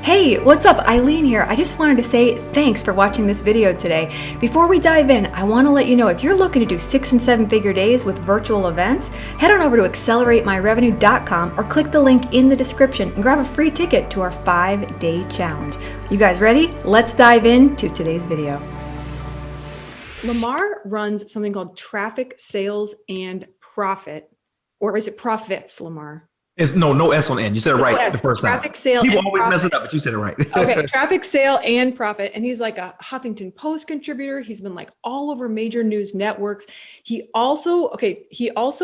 Hey, what's up? Eileen here. I just wanted to say thanks for watching this video today. Before we dive in, I want to let you know if you're looking to do 6- and 7-figure days with virtual events, head on over to acceleratemyrevenue.com or click the link in the description and grab a free ticket to our 5-day challenge. You guys ready? Let's dive into today's video. Lamar runs something called Traffic, Sales, and Profit. Or is it Profits, Lamar? It's no S on the end. You said it right the first time. Traffic, sale, People and always profit. mess it up, but you said it right. Okay, traffic, sale, and profit. And he's like a Huffington Post contributor. He's been like all over major news networks. He also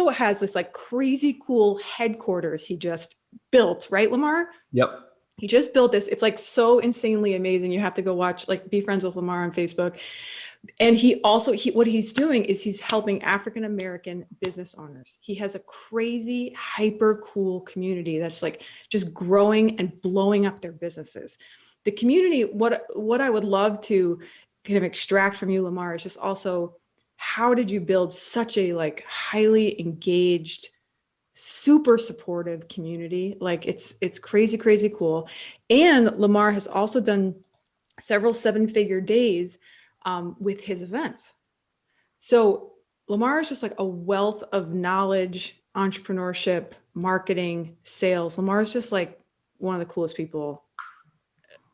has this like crazy cool headquarters he just built, right, Lamar? Yep. He just built this. It's like so insanely amazing. You have to go watch, like be friends with Lamar on Facebook. And what he's doing is he's helping African-American business owners. He has a crazy, hyper cool community that's like just growing and blowing up their businesses. The community, what I would love to kind of extract from you, Lamar, is just also, how did you build such a like highly engaged, super supportive community? Like it's crazy, crazy cool. And Lamar has also done several 7-figure days with his events. So Lamar is just like a wealth of knowledge, entrepreneurship, marketing, sales. Lamar is just like one of the coolest people.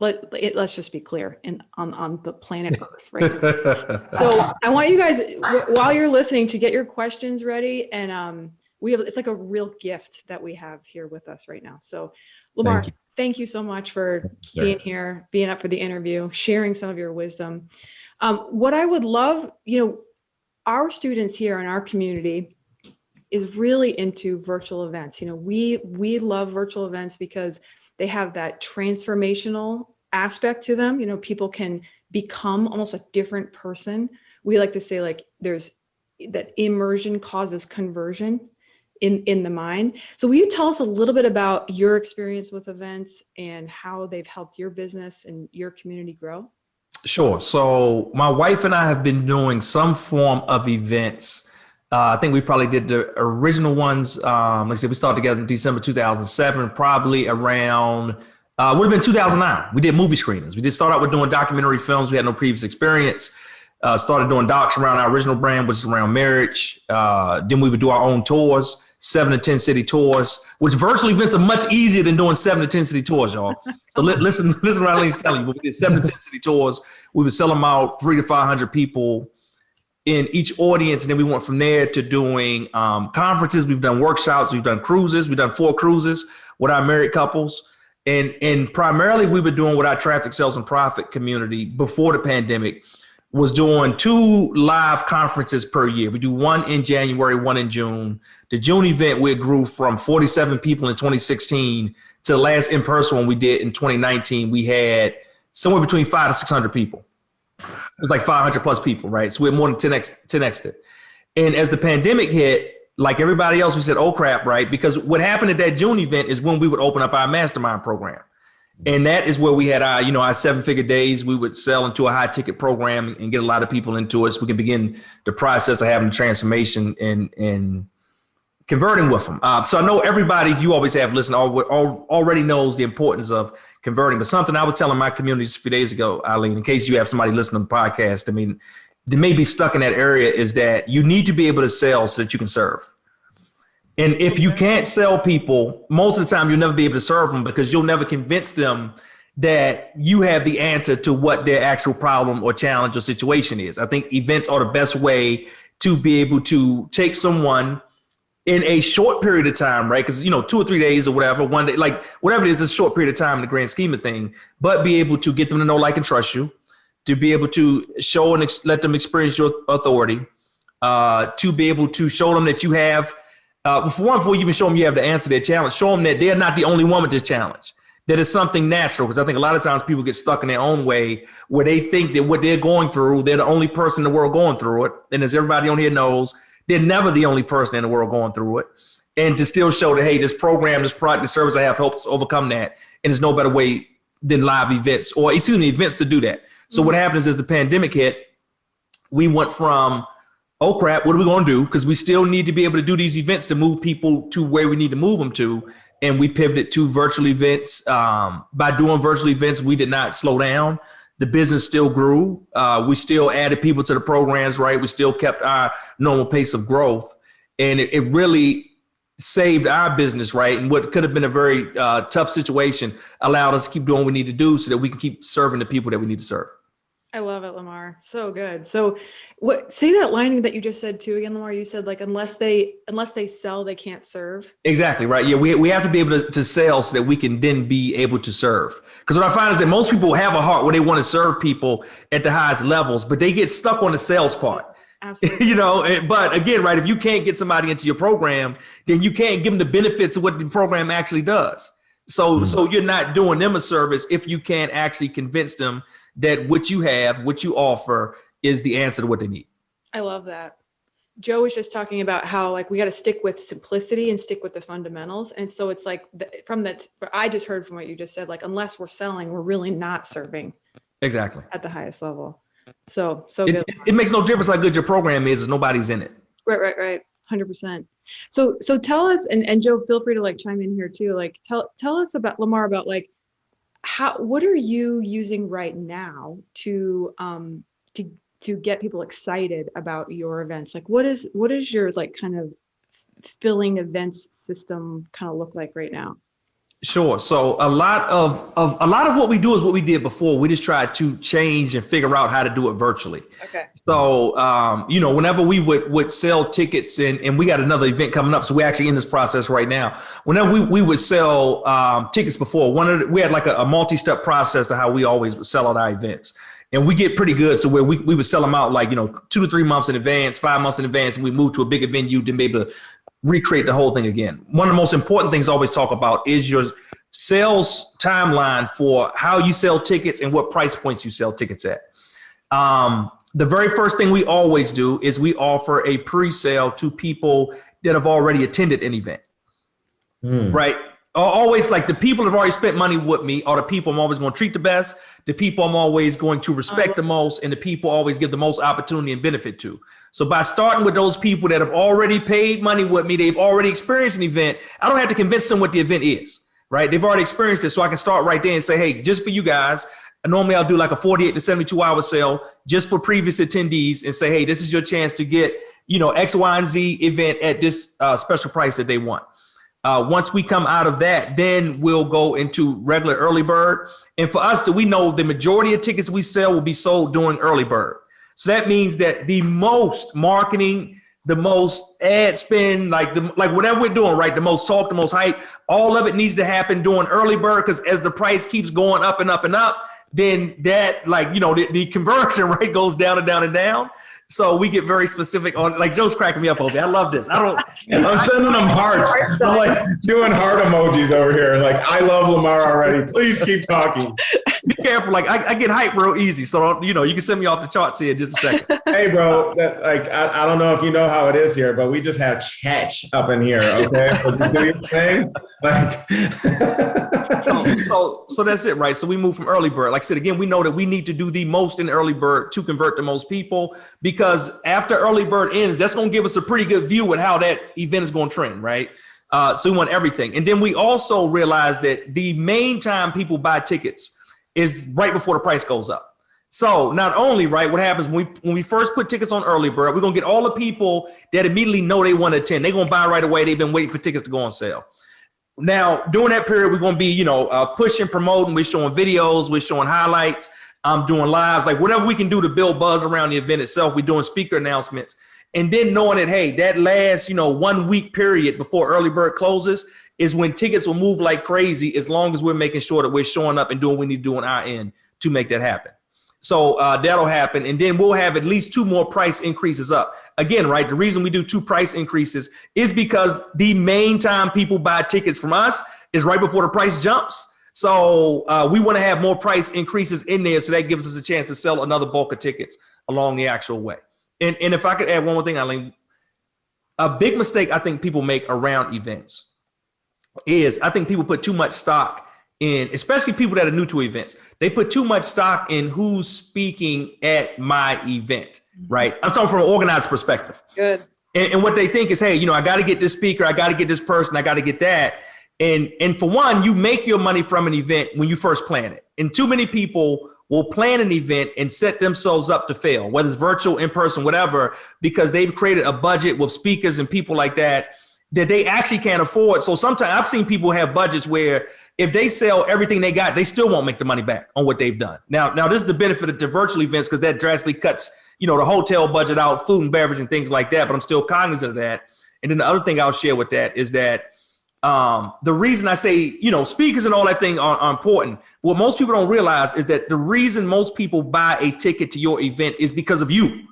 Let's just be clear, on the planet Earth, right? So I want you guys, while you're listening, to get your questions ready. And it's like a real gift that we have here with us right now. So Lamar, thank you so much for being here, being up for the interview, sharing some of your wisdom. What I would love, our students here in our community is really into virtual events. We love virtual events because they have that transformational aspect to them. People can become almost a different person. We like to say like there's that immersion causes conversion in the mind. So will you tell us a little bit about your experience with events and how they've helped your business and your community grow? Sure. So my wife and I have been doing some form of events. I think we probably did the original ones. Like I said, we started together in December 2007, probably around, would have been 2009. We did movie screenings. We did start out with doing documentary films. We had no previous experience. Started doing docs around our original brand, which is around marriage. Then we would do our own tours, 7 to 10 city tours, which virtual events are much easier than doing 7 to 10 city tours, y'all. So listen what Eileen's telling you. When we did 7 to 10 city tours, we would sell them out 300 to 500 people in each audience. And then we went from there to doing conferences. We've done workshops. We've done cruises. We've done 4 cruises with our married couples. And primarily we were doing with our traffic, sales, and profit community before the pandemic was doing 2 live conferences per year. We do one in January, one in June. The June event, we grew from 47 people in 2016 to the last in-person one we did in 2019. We had somewhere between 500 to 600 people. It was like 500 plus people, right? So we had more than 10x it. And as the pandemic hit, like everybody else, we said, oh crap, right? Because what happened at that June event is when we would open up our mastermind program. And that is where we had our 7-figure days. We would sell into a high ticket program and get a lot of people into it so we can begin the process of having transformation and converting with them. So I know everybody you always have listened already knows the importance of converting. But something I was telling my communities a few days ago, Eileen, in case you have somebody listening to the podcast, they may be stuck in that area, is that you need to be able to sell so that you can serve. And if you can't sell people, most of the time you'll never be able to serve them because you'll never convince them that you have the answer to what their actual problem or challenge or situation is. I think events are the best way to be able to take someone in a short period of time, right? Because, 2 or 3 days or whatever, one day, like whatever it is, it's a short period of time in the grand scheme of thing, but be able to get them to know, like, and trust you, to be able to show and let them experience your authority, to be able to show them that you have, before you even show them you have to answer their challenge, show them that they're not the only one with this challenge, that it's something natural. Because I think a lot of times people get stuck in their own way where they think that what they're going through, they're the only person in the world going through it. And as everybody on here knows, they're never the only person in the world going through it. And to still show that, hey, this program, this product, this service I have helps overcome that. And there's no better way than live events events to do that. So what happens is the pandemic hit, we went from, oh crap, what are we going to do? Because we still need to be able to do these events to move people to where we need to move them to. and we pivoted to virtual events. By doing virtual events, we did not slow down. The business still grew. We still added people to the programs, right? We still kept our normal pace of growth. And it really saved our business, right? And what could have been a very tough situation allowed us to keep doing what we need to do so that we can keep serving the people that we need to serve. I love it, Lamar. So good. So say that line that you just said too again, Lamar. You said like, unless they sell, they can't serve. Exactly. Right. Yeah. We have to be able to sell so that we can then be able to serve. Because what I find is that most people have a heart where they want to serve people at the highest levels, but they get stuck on the sales part. Absolutely. But again, right, if you can't get somebody into your program, then you can't give them the benefits of what the program actually does. So you're not doing them a service if you can't actually convince them that what you have, what you offer is the answer to what they need. I love that. Joe was just talking about how like we got to stick with simplicity and stick with the fundamentals. And so it's like I just heard from what you just said, like, unless we're selling, we're really not serving. Exactly. At the highest level. So good. It makes no difference how good your program is if nobody's in it. Right. 100%. So tell us, and Joe, feel free to like chime in here too. Like tell us about Lamar, about like what are you using right now to get people excited about your events? Like what is your like kind of filling events system kind of look like right now? Sure. So a lot of what we do is what we did before. We just tried to change and figure out how to do it virtually. Okay. So, whenever we would sell tickets, and we got another event coming up, so we're actually in this process right now. Whenever we would sell tickets before, we had like a multi-step process to how we always would sell out our events. And we get pretty good. So where we would sell them out like, 2 to 3 months in advance, 5 months in advance, and we move to a bigger venue to be able to recreate the whole thing again. One of the most important things I always talk about is your sales timeline for how you sell tickets and what price points you sell tickets at. The very first thing we always do is we offer a pre-sale to people that have already attended an event, right? Always like the people that have already spent money with me are the people I'm always going to treat the best, the people I'm always going to respect the most, and the people I always give the most opportunity and benefit to. So by starting with those people that have already paid money with me, they've already experienced an event, I don't have to convince them what the event is, right? They've already experienced it. So I can start right there and say, hey, just for you guys, normally I'll do like a 48 to 72 hour sale just for previous attendees and say, hey, this is your chance to get, X, Y, and Z event at this special price that they want. Once we come out of that, then we'll go into regular early bird. And for us, we know the majority of tickets we sell will be sold during early bird. So that means that the most marketing, the most ad spend, like whatever we're doing, right? The most talk, the most hype, all of it needs to happen during early bird, because as the price keeps going up and up and up, then that the conversion rate goes down and down and down. So we get very specific on, like, Joe's cracking me up over there. I love this. I'm sending them hearts. I'm like doing heart emojis over here. Like, I love Lamar already. Please keep talking. Be careful. Like, I get hyped real easy. So, you can send me off the charts here in just a second. Hey, bro, I don't know if you know how it is here, but we just have Chatch up in here. Okay. So just do your thing. So that's it, right? So we move from early bird. Like I said, again, we know that we need to do the most in early bird to convert the most people, because after early bird ends, that's going to give us a pretty good view of how that event is going to trend, right? So we want everything. And then we also realize that the main time people buy tickets is right before the price goes up. So not only, right, what happens when we first put tickets on early bird, we're going to get all the people that immediately know they want to attend. They're going to buy right away. They've been waiting for tickets to go on sale. Now, during that period, we're going to be, pushing, promoting. We're showing videos. We're showing highlights. I'm doing lives, like whatever we can do to build buzz around the event itself. We're doing speaker announcements. And then knowing that, hey, that last, 1 week period before early bird closes is when tickets will move like crazy, as long as we're making sure that we're showing up and doing what we need to do on our end to make that happen. So that'll happen. And then we'll have at least 2 more price increases up. Again, right, the reason we do 2 price increases is because the main time people buy tickets from us is right before the price jumps. So we want to have more price increases in there, so that gives us a chance to sell another bulk of tickets along the actual way. And if I could add one more thing, Eileen, a big mistake I think people make around events is I think people put too much stock in, especially people that are new to events. They put too much stock in who's speaking at my event, right? I'm talking from an organized perspective. Good. And what they think is, hey, I got to get this speaker, I got to get this person, I got to get that. And for one, you make your money from an event when you first plan it. And too many people will plan an event and set themselves up to fail, whether it's virtual, in person, whatever, because they've created a budget with speakers and people like that they actually can't afford. So sometimes I've seen people have budgets where if they sell everything they got, they still won't make the money back on what they've done. Now this is the benefit of the virtual events, because that drastically cuts, the hotel budget out, food and beverage and things like that. But I'm still cognizant of that. And then the other thing I'll share with that is that the reason I say, speakers and all that thing are important. What most people don't realize is that the reason most people buy a ticket to your event is because of you,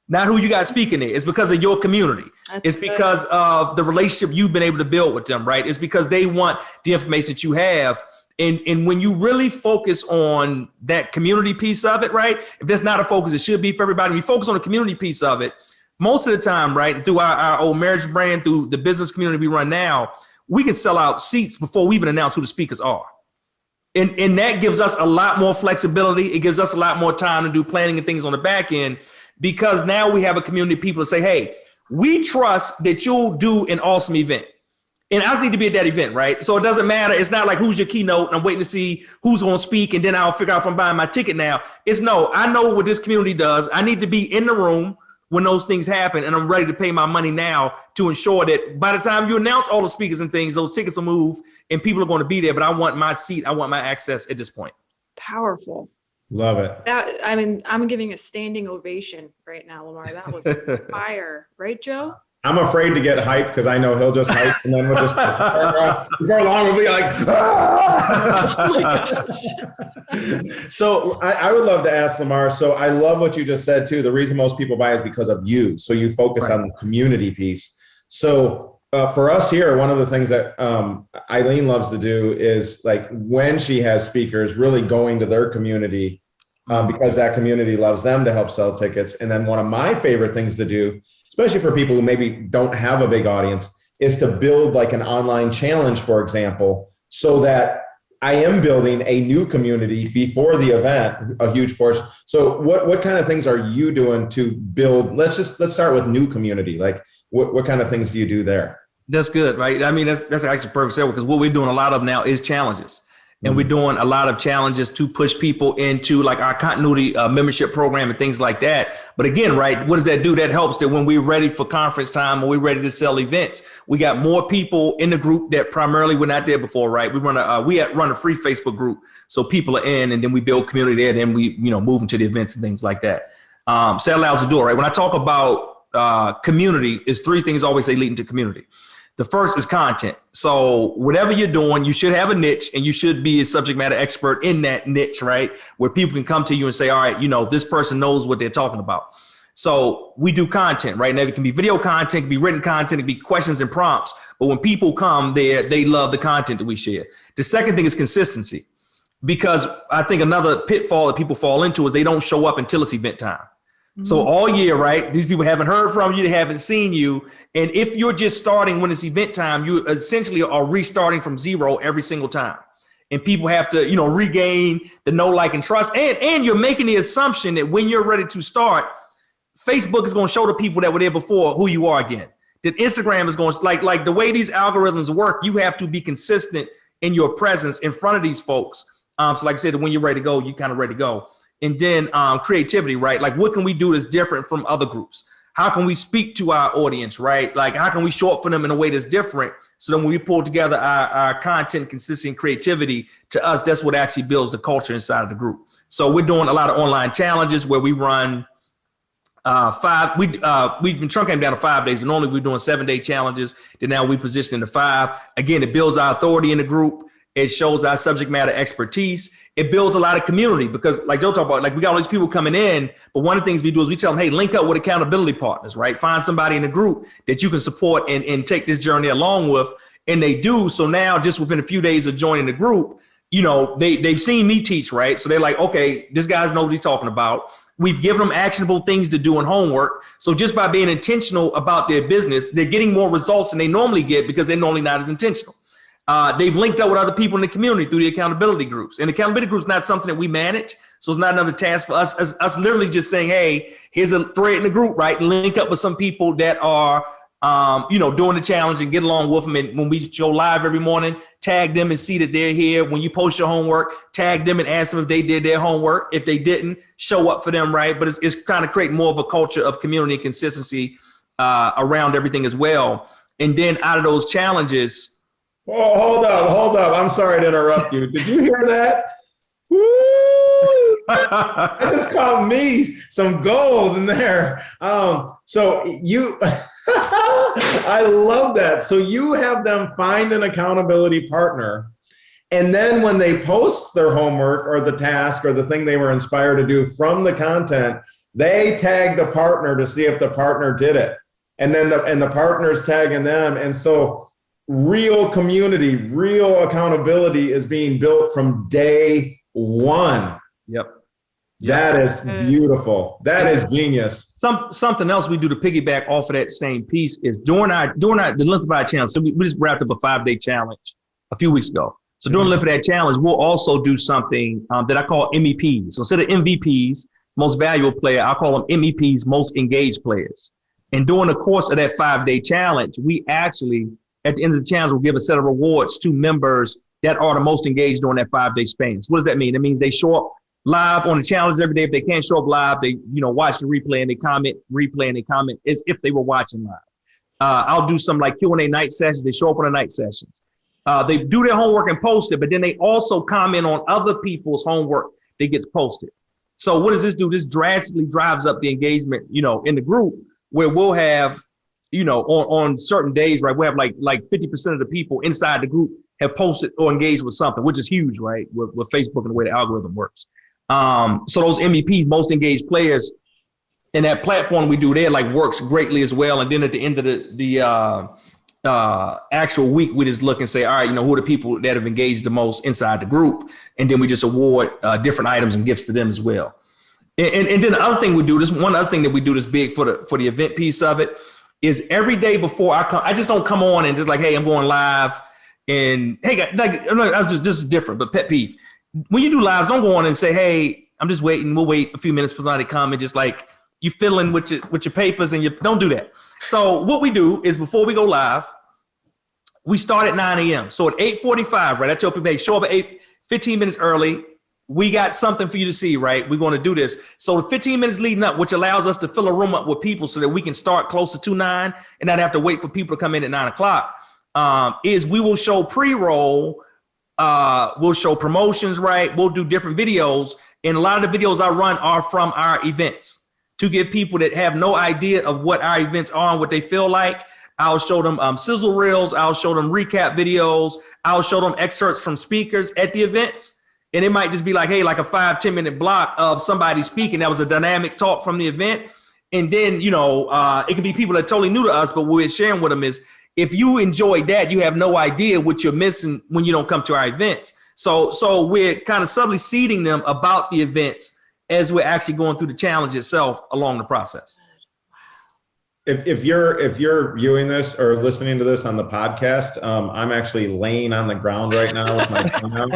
not who you got speaking there. It's because of your community. It's because of the relationship you've been able to build with them, right? It's because they want the information that you have. And when you really focus on that community piece of it, right? If that's not a focus, it should be for everybody. When you focus on the community piece of it, most of the time, right, through our old marriage brand, through the business community we run now, we can sell out seats before we even announce who the speakers are. And that gives us a lot more flexibility. It gives us a lot more time to do planning and things on the back end, because now we have a community of people that say, hey, we trust that you'll do an awesome event. And I just need to be at that event, right? So it doesn't matter. It's not like who's your keynote and I'm waiting to see who's going to speak and then I'll figure out if I'm buying my ticket now. It's no, I know what this community does. I need to be in the room when those things happen, and I'm ready to pay my money now to ensure that by the time you announce all the speakers and things, those tickets will move and people are going to be there. But I want my seat. I want my access at this point. Powerful. Love it. I'm giving a standing ovation right now, Lamar. That was fire. Right, Joe? I'm afraid to get hyped because I know he'll just hype and then we'll just before long we'll be like, ah! Oh my gosh. So I would love to ask Lamar. So I love what you just said too. The reason most people buy is because of you. So you focus on the community piece. So for us here, one of the things that Eileen loves to do is, like, when she has speakers, really going to their community because that community loves them to help sell tickets. And then one of my favorite things to do, especially for people who maybe don't have a big audience, is to build like an online challenge, for example, so that I am building a new community before the event, a huge portion. So what kind of things are you doing to build? Let's start with new community. Like what kind of things do you do there? That's good, right? I mean, that's actually perfect segue, because what we're doing a lot of now is challenges. And we're doing a lot of challenges to push people into like our continuity membership program and things like that. But again, right, what does that do? That helps that when we're ready for conference time or we're ready to sell events, we got more people in the group that primarily were not there before, right? We run a free Facebook group, so people are in, and then we build community there. Then we move into the events and things like that. So that allows the door, right? When I talk about community, is three things always say leading to community. The first is content. So whatever you're doing, you should have a niche, and you should be a subject matter expert in that niche, right? Where people can come to you and say, all right, this person knows what they're talking about. So we do content, right? Now it can be video content, it can be written content, it can be questions and prompts. But when people come there, they love the content that we share. The second thing is consistency, because I think another pitfall that people fall into is they don't show up until it's event time. So all year, right, these people haven't heard from you, they haven't seen you. And if you're just starting when it's event time, you essentially are restarting from zero every single time. And people have to, regain the know, like, and trust. And you're making the assumption that when you're ready to start, Facebook is going to show the people that were there before who you are again. That Instagram is going to, like the way these algorithms work, you have to be consistent in your presence in front of these folks. So like I said, when you're ready to go, you're kind of ready to go. And then creativity, right? Like, what can we do that's different from other groups? How can we speak to our audience, right? Like, how can we show up for them in a way that's different? So then when we pull together our content, consistent creativity, to us, that's what actually builds the culture inside of the group. So we're doing a lot of online challenges where we run we've been truncating down to 5 days, but normally we're doing 7-day challenges. Then now we position into 5. Again, it builds our authority in the group. It shows our subject matter expertise. It builds a lot of community, because like Joe talked about, like, we got all these people coming in, but one of the things we do is we tell them, hey, link up with accountability partners, right? Find somebody in the group that you can support and take this journey along with. And they do. So now just within a few days of joining the group, they've seen me teach, right? So they're like, okay, this guy's know what he's talking about. We've given them actionable things to do in homework. So just by being intentional about their business, they're getting more results than they normally get because they're normally not as intentional. They've linked up with other people in the community through the accountability groups. And the accountability groups is not something that we manage. So it's not another task for us. Us literally just saying, hey, here's a thread in the group, right? And link up with some people that are doing the challenge and get along with them. And when we go live every morning, tag them and see that they're here. When you post your homework, tag them and ask them if they did their homework. If they didn't, show up for them, right? But it's kind of creating more of a culture of community and consistency around everything as well. And then out of those challenges. Oh, hold up. I'm sorry to interrupt you. Did you hear that? Woo! I just caught me some gold in there. So you, I love that. So you have them find an accountability partner. And then when they post their homework or the task or the thing they were inspired to do from the content, they tag the partner to see if the partner did it. And then the partner's tagging them. And so real community, real accountability is being built from day one. Yep. That is beautiful. That is genius. Something else we do to piggyback off of that same piece is during the length of our challenge. So we just wrapped up a 5-day challenge a few weeks ago. So during the length of that challenge, we'll also do something that I call MEPs. So instead of MVPs, most valuable player, I call them MEPs, most engaged players. And during the course of that 5-day challenge, we actually, at the end of the challenge, will give a set of rewards to members that are the most engaged during that 5-day span. So what does that mean? It means they show up live on the challenge every day. If they can't show up live, they watch the replay and they comment, as if they were watching live. I'll do some like Q&A night sessions. They show up on the night sessions. They do their homework and post it, but then they also comment on other people's homework that gets posted. So what does this do? This drastically drives up the engagement, in the group, where we'll have, on certain days, right, we'll have like 50% of the people inside the group have posted or engaged with something, which is huge, right, with Facebook and the way the algorithm works. So those MEPs, most engaged players, and that platform we do there works greatly as well. And then at the end of the actual week, we just look and say, all right, who are the people that have engaged the most inside the group? And then we just award different items and gifts to them as well. And then the other thing we do, this one other thing that we do that's big for the event piece of it is every day before I come, I just don't come on and just hey, I'm going live. And hey, guys, this is different, but pet peeve. When you do lives, don't go on and say, hey, I'm just waiting. We'll wait a few minutes for somebody to come and just you fiddling with your papers and don't do that. So what we do is before we go live, we start at 9 a.m. So at 8:45, right? I tell people, hey, show up at 15 minutes early. We got something for you to see, right? We're going to do this. So the 15 minutes leading up, which allows us to fill a room up with people so that we can start closer to 9 and not have to wait for people to come in at 9 o'clock, is we will show pre-roll. We'll show promotions, right? We'll do different videos. And a lot of the videos I run are from our events to give people that have no idea of what our events are and what they feel like. I'll show them sizzle reels. I'll show them recap videos. I'll show them excerpts from speakers at the events. And it might just be hey, a 5-10 minute block of somebody speaking. That was a dynamic talk from the event. And then, it could be people that are totally new to us, but what we're sharing with them is, if you enjoy that, you have no idea what you're missing when you don't come to our events. So we're kind of subtly seeding them about the events as we're actually going through the challenge itself along the process. If you're viewing this or listening to this on the podcast, I'm actually laying on the ground right now with my tongue out,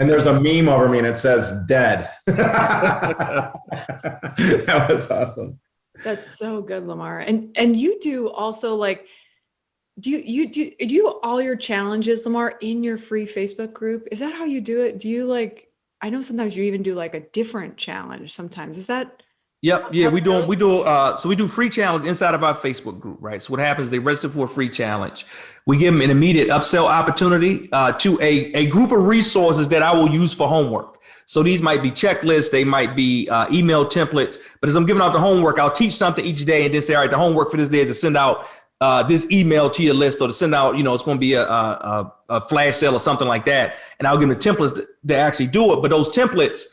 and there's a meme over me and it says "dead." That was awesome. That's so good, Lamar. And you do also do you all your challenges, Lamar, in your free Facebook group? Is that how you do it? Do you I know sometimes you even do a different challenge sometimes. Is that? Yep. Yeah, we do. So we do free challenge inside of our Facebook group, right? So what happens, they register for a free challenge. We give them an immediate upsell opportunity to a group of resources that I will use for homework. So these might be checklists, they might be email templates, but as I'm giving out the homework, I'll teach something each day and then say, all right, the homework for this day is to send out this email to your list, or to send out, it's going to be a flash sale or something like that. And I'll give them the templates to actually do it. But those templates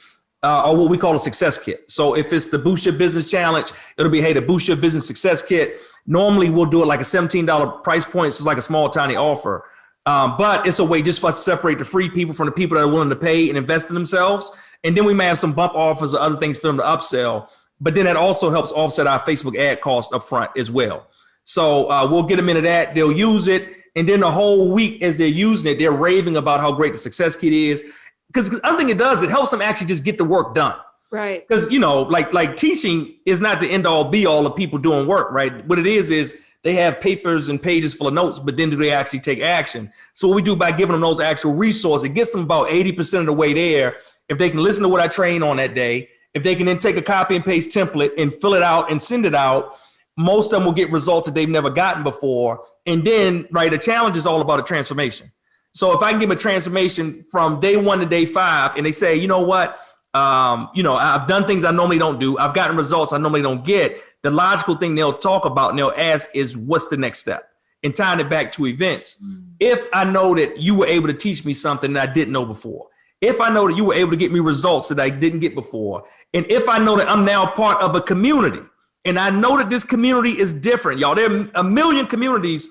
are what we call a success kit. So if it's the Boost Your Business Challenge, it'll be, hey, the Boost Your Business Success Kit. Normally we'll do it a $17 price point. So it's a small, tiny offer. But it's a way just for us to separate the free people from the people that are willing to pay and invest in themselves. And then we may have some bump offers or other things for them to upsell. But then that also helps offset our Facebook ad cost up front as well. So we'll get them into that. They'll use it. And then the whole week as they're using it, they're raving about how great the success kit is. Because the other thing it does, it helps them actually just get the work done. Right. Because, like teaching is not the end all be all of people doing work, right? What it is they have papers and pages full of notes, but then do they actually take action? So what we do by giving them those actual resources, it gets them about 80% of the way there. If they can listen to what I train on that day, if they can then take a copy and paste template and fill it out and send it out, most of them will get results that they've never gotten before. And then, right, the challenge is all about a transformation. So if I can give them a transformation from day 1 to day 5, and they say, you know what, I've done things I normally don't do. I've gotten results I normally don't get. The logical thing they'll talk about and they'll ask is, what's the next step? And tying it back to events. If I know that you were able to teach me something that I didn't know before, if I know that you were able to get me results that I didn't get before, and if I know that I'm now part of a community, and I know that this community is different, y'all, there are a million communities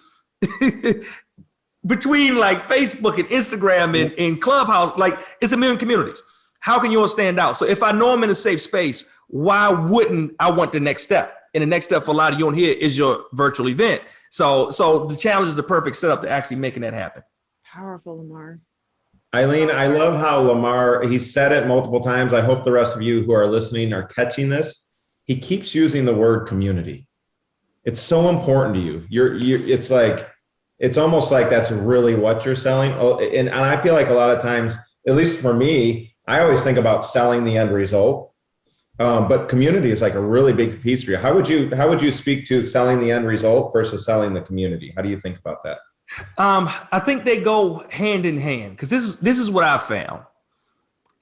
between like Facebook and Instagram and Clubhouse, like it's a million communities. How can yours stand out? So if I know I'm in a safe space, why wouldn't I want the next step? And the next step for a lot of you on here is your virtual event. So the challenge is the perfect setup to actually making that happen. Powerful, Lamar. Eileen, I love how Lamar, he said it multiple times. I hope the rest of you who are listening are catching this. He keeps using the word community. It's so important to you. It's almost like that's really what you're selling. And I feel like a lot of times, at least for me, I always think about selling the end result. But community is like a really big piece for you. How would you speak to selling the end result versus selling the community? How do you think about that? I think they go hand in hand, because this is what I found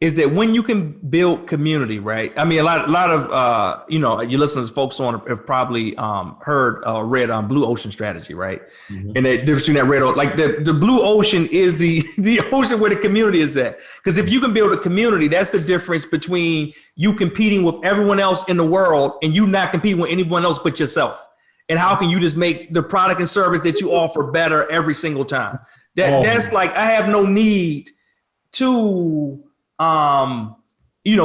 is that when you can build community, right? I mean, a lot of your listeners, folks on have probably heard or read Blue Ocean Strategy, right? Mm-hmm. And the difference between that red, like the blue ocean is the ocean where the community is at. Because if you can build a community, that's the difference between you competing with everyone else in the world and you not competing with anyone else but yourself. And how can you just make the product and service that you offer better every single time? That's like, I have no need to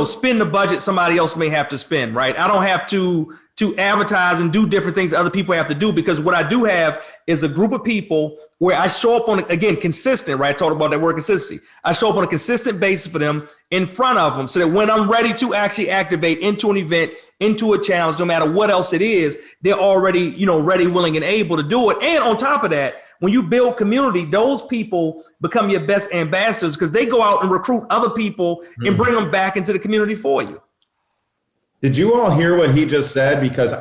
spend the budget somebody else may have to spend, right? I don't have to advertise and do different things that other people have to do, because what I do have is a group of people where I show up on, again, consistent, right? I talked about that word consistency. I show up on a consistent basis for them, in front of them, so that when I'm ready to actually activate into an event, into a challenge, no matter what else it is, they're already, ready, willing, and able to do it. And on top of that, when you build community, those people become your best ambassadors, because they go out and recruit other people and bring them back into the community for you. Did you all hear what he just said? Because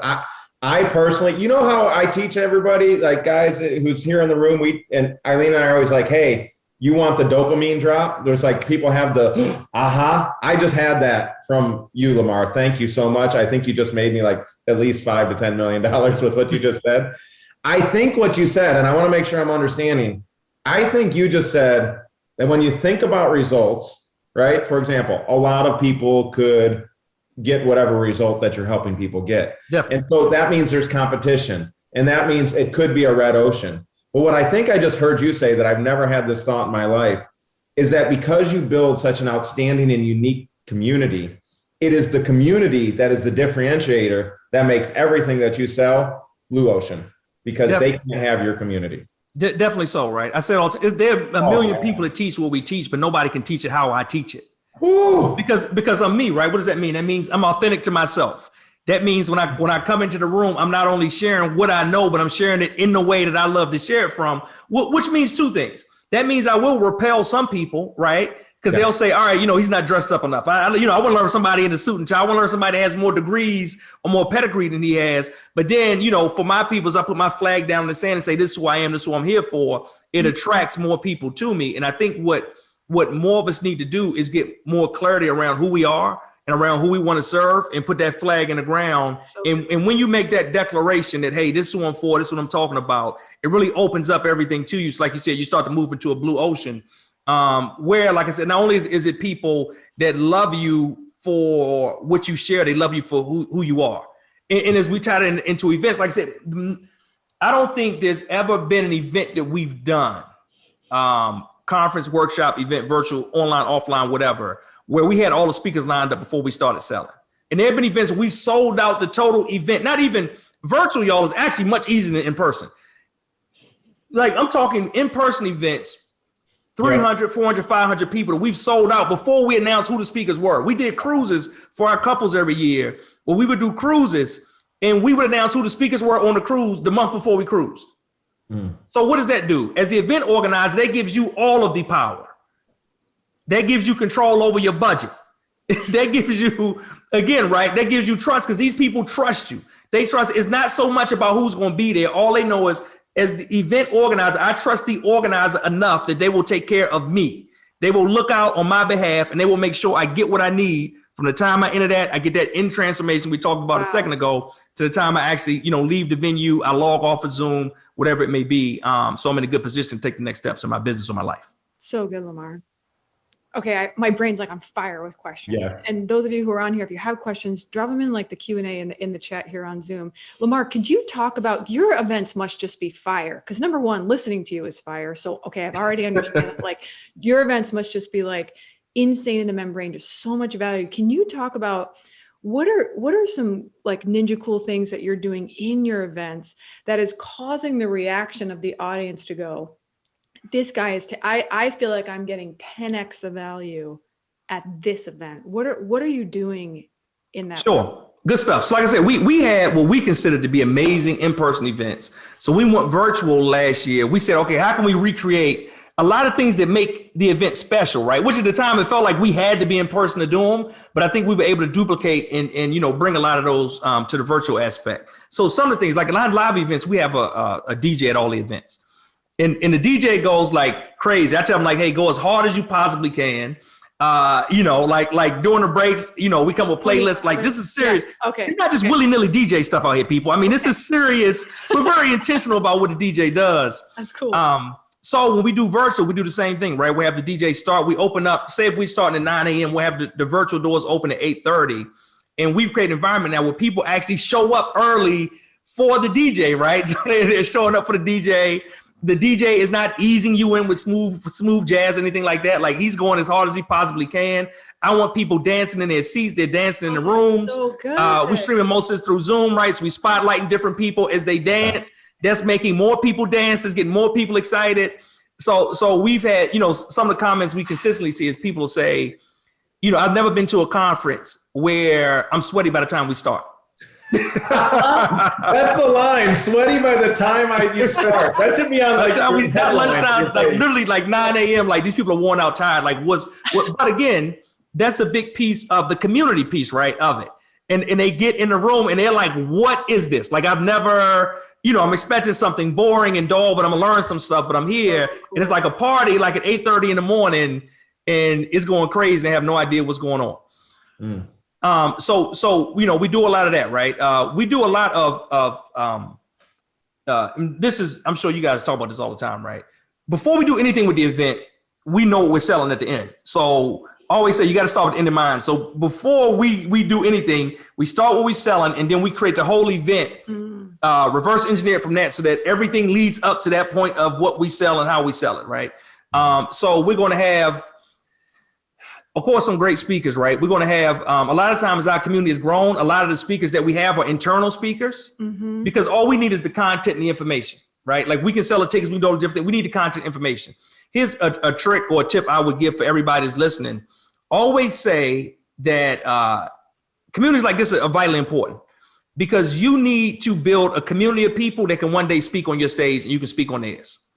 I personally, you know how I teach everybody, like guys who's here in the room, and Eileen and I are always like, hey, you want the dopamine drop? There's like, people have the, aha. I just had that from you, Lamar. Thank you so much. I think you just made me like at least $5 to $10 million with what you just said. I think what you said, and I want to make sure I'm understanding, I think you just said that when you think about results, right? For example, a lot of people could get whatever result that you're helping people get. Definitely. And so that means there's competition, and that means it could be a red ocean. But what I think I just heard you say, that I've never had this thought in my life, is that because you build such an outstanding and unique community, it is the community that is the differentiator that makes everything that you sell blue ocean, because they can't have your community. Definitely so, right? I said, there are a million people that teach what we teach, but nobody can teach it how I teach it. Ooh. Because I'm me, right? What does that mean? That means I'm authentic to myself. That means when I come into the room, I'm not only sharing what I know, but I'm sharing it in the way that I love to share it from, which means two things. That means I will repel some people, right? Because they'll say, all right, he's not dressed up enough. I want to learn somebody in a suit and tie. I want to learn somebody that has more degrees or more pedigree than he has. But then, for my people, as I put my flag down in the sand and say, this is who I am, this is who I'm here for, it attracts more people to me. And I think what more of us need to do is get more clarity around who we are and around who we want to serve, and put that flag in the ground. And when you make that declaration that, hey, this is who I'm for, this is what I'm talking about, it really opens up everything to you. So like you said, you start to move into a blue ocean, where, like I said, not only is it people that love you for what you share, they love you for who you are. And as we tie it into events, like I said, I don't think there's ever been an event that we've done, conference, workshop, event, virtual, online, offline, whatever, where we had all the speakers lined up before we started selling. And there have been events where we've sold out the total event. Not even virtual, y'all, is actually much easier than in person. Like, I'm talking in-person events. 300, 400, 500 people that we've sold out before we announced who the speakers were. We did cruises for our couples every year. Well, we would do cruises and we would announce who the speakers were on the cruise the month before we cruised. So what does that do? As the event organizer, that gives you all of the power. That gives you control over your budget. That gives you, again, right? That gives you trust because these people trust you. They trust. It's not so much about who's going to be there. All they know is, as the event organizer, I trust the organizer enough that they will take care of me. They will look out on my behalf and they will make sure I get what I need from the time I enter that. I get that in transformation we talked about a second ago to the time I actually, leave the venue. I log off of Zoom, whatever it may be. So I'm in a good position to take the next steps in my business or my life. So good, Lamar. Okay, my brain's like on fire with questions. Yes. And those of you who are on here, if you have questions, drop them in like the Q&A in the chat here on Zoom. Lamar, could you talk about your events must just be fire? Because number one, listening to you is fire. So, okay, I've already understood like your events must just be like insane in the membrane, just so much value. Can you talk about what are some like ninja cool things that you're doing in your events that is causing the reaction of the audience to go, this guy is, I feel like I'm getting 10x the value at this event. What are you doing in that? Sure. Good stuff. So like I said, we had what we considered to be amazing in-person events. So we went virtual last year. We said, okay, how can we recreate a lot of things that make the event special, right? Which at the time it felt like we had to be in person to do them, but I think we were able to duplicate and bring a lot of those to the virtual aspect. So some of the things, like a lot of live events, we have a DJ at all the events. And the DJ goes like crazy. I tell him like, hey, go as hard as you possibly can. Like during the breaks, we come with playlists. Like this is serious. Yeah. Okay. It's not just willy-nilly DJ stuff out here, people. I mean, this is serious. We're very intentional about what the DJ does. That's cool. So when we do virtual, we do the same thing, right? We have the DJ start. We open up, say if we start at 9 a.m., we'll have the virtual doors open at 8:30. And we've created an environment now where people actually show up early for the DJ, right? So they're showing up for the DJ. The DJ is not easing you in with smooth jazz, anything like that. Like he's going as hard as he possibly can. I want people dancing in their seats. They're dancing in the rooms. So good. We're streaming most of this through Zoom, right? So we spotlighting different people as they dance. That's making more people dance. It's getting more people excited. So we've had, some of the comments we consistently see is people say, I've never been to a conference where I'm sweaty by the time we start. That's the line. Sweaty by the time you start. That should be on like lunchtime, like literally like 9 a.m. Like these people are worn out, tired. Like but again, that's a big piece of the community piece, right? Of it. And they get in the room and they're like, what is this? Like I've never, I'm expecting something boring and dull, but I'm gonna learn some stuff, but I'm here. And it's like a party, like at 8:30 in the morning and it's going crazy and they have no idea what's going on. So we do a lot of that, right? We do a lot of this is, I'm sure you guys talk about this all the time, right? Before we do anything with the event, we know what we're selling at the end. So I always say you got to start with the end in mind. So before we do anything, we start what we're selling and then we create the whole event, reverse engineer from that so that everything leads up to that point of what we sell and how we sell it, right? So we're going to have, of course, some great speakers, right? We're going to have, a lot of times our community has grown. A lot of the speakers that we have are internal speakers because all we need is the content and the information, right? Like we can sell the tickets, we do different. We need the content information. Here's a trick or a tip I would give for everybody that's listening. Always say that communities like this are vitally important because you need to build a community of people that can one day speak on your stage and you can speak on theirs.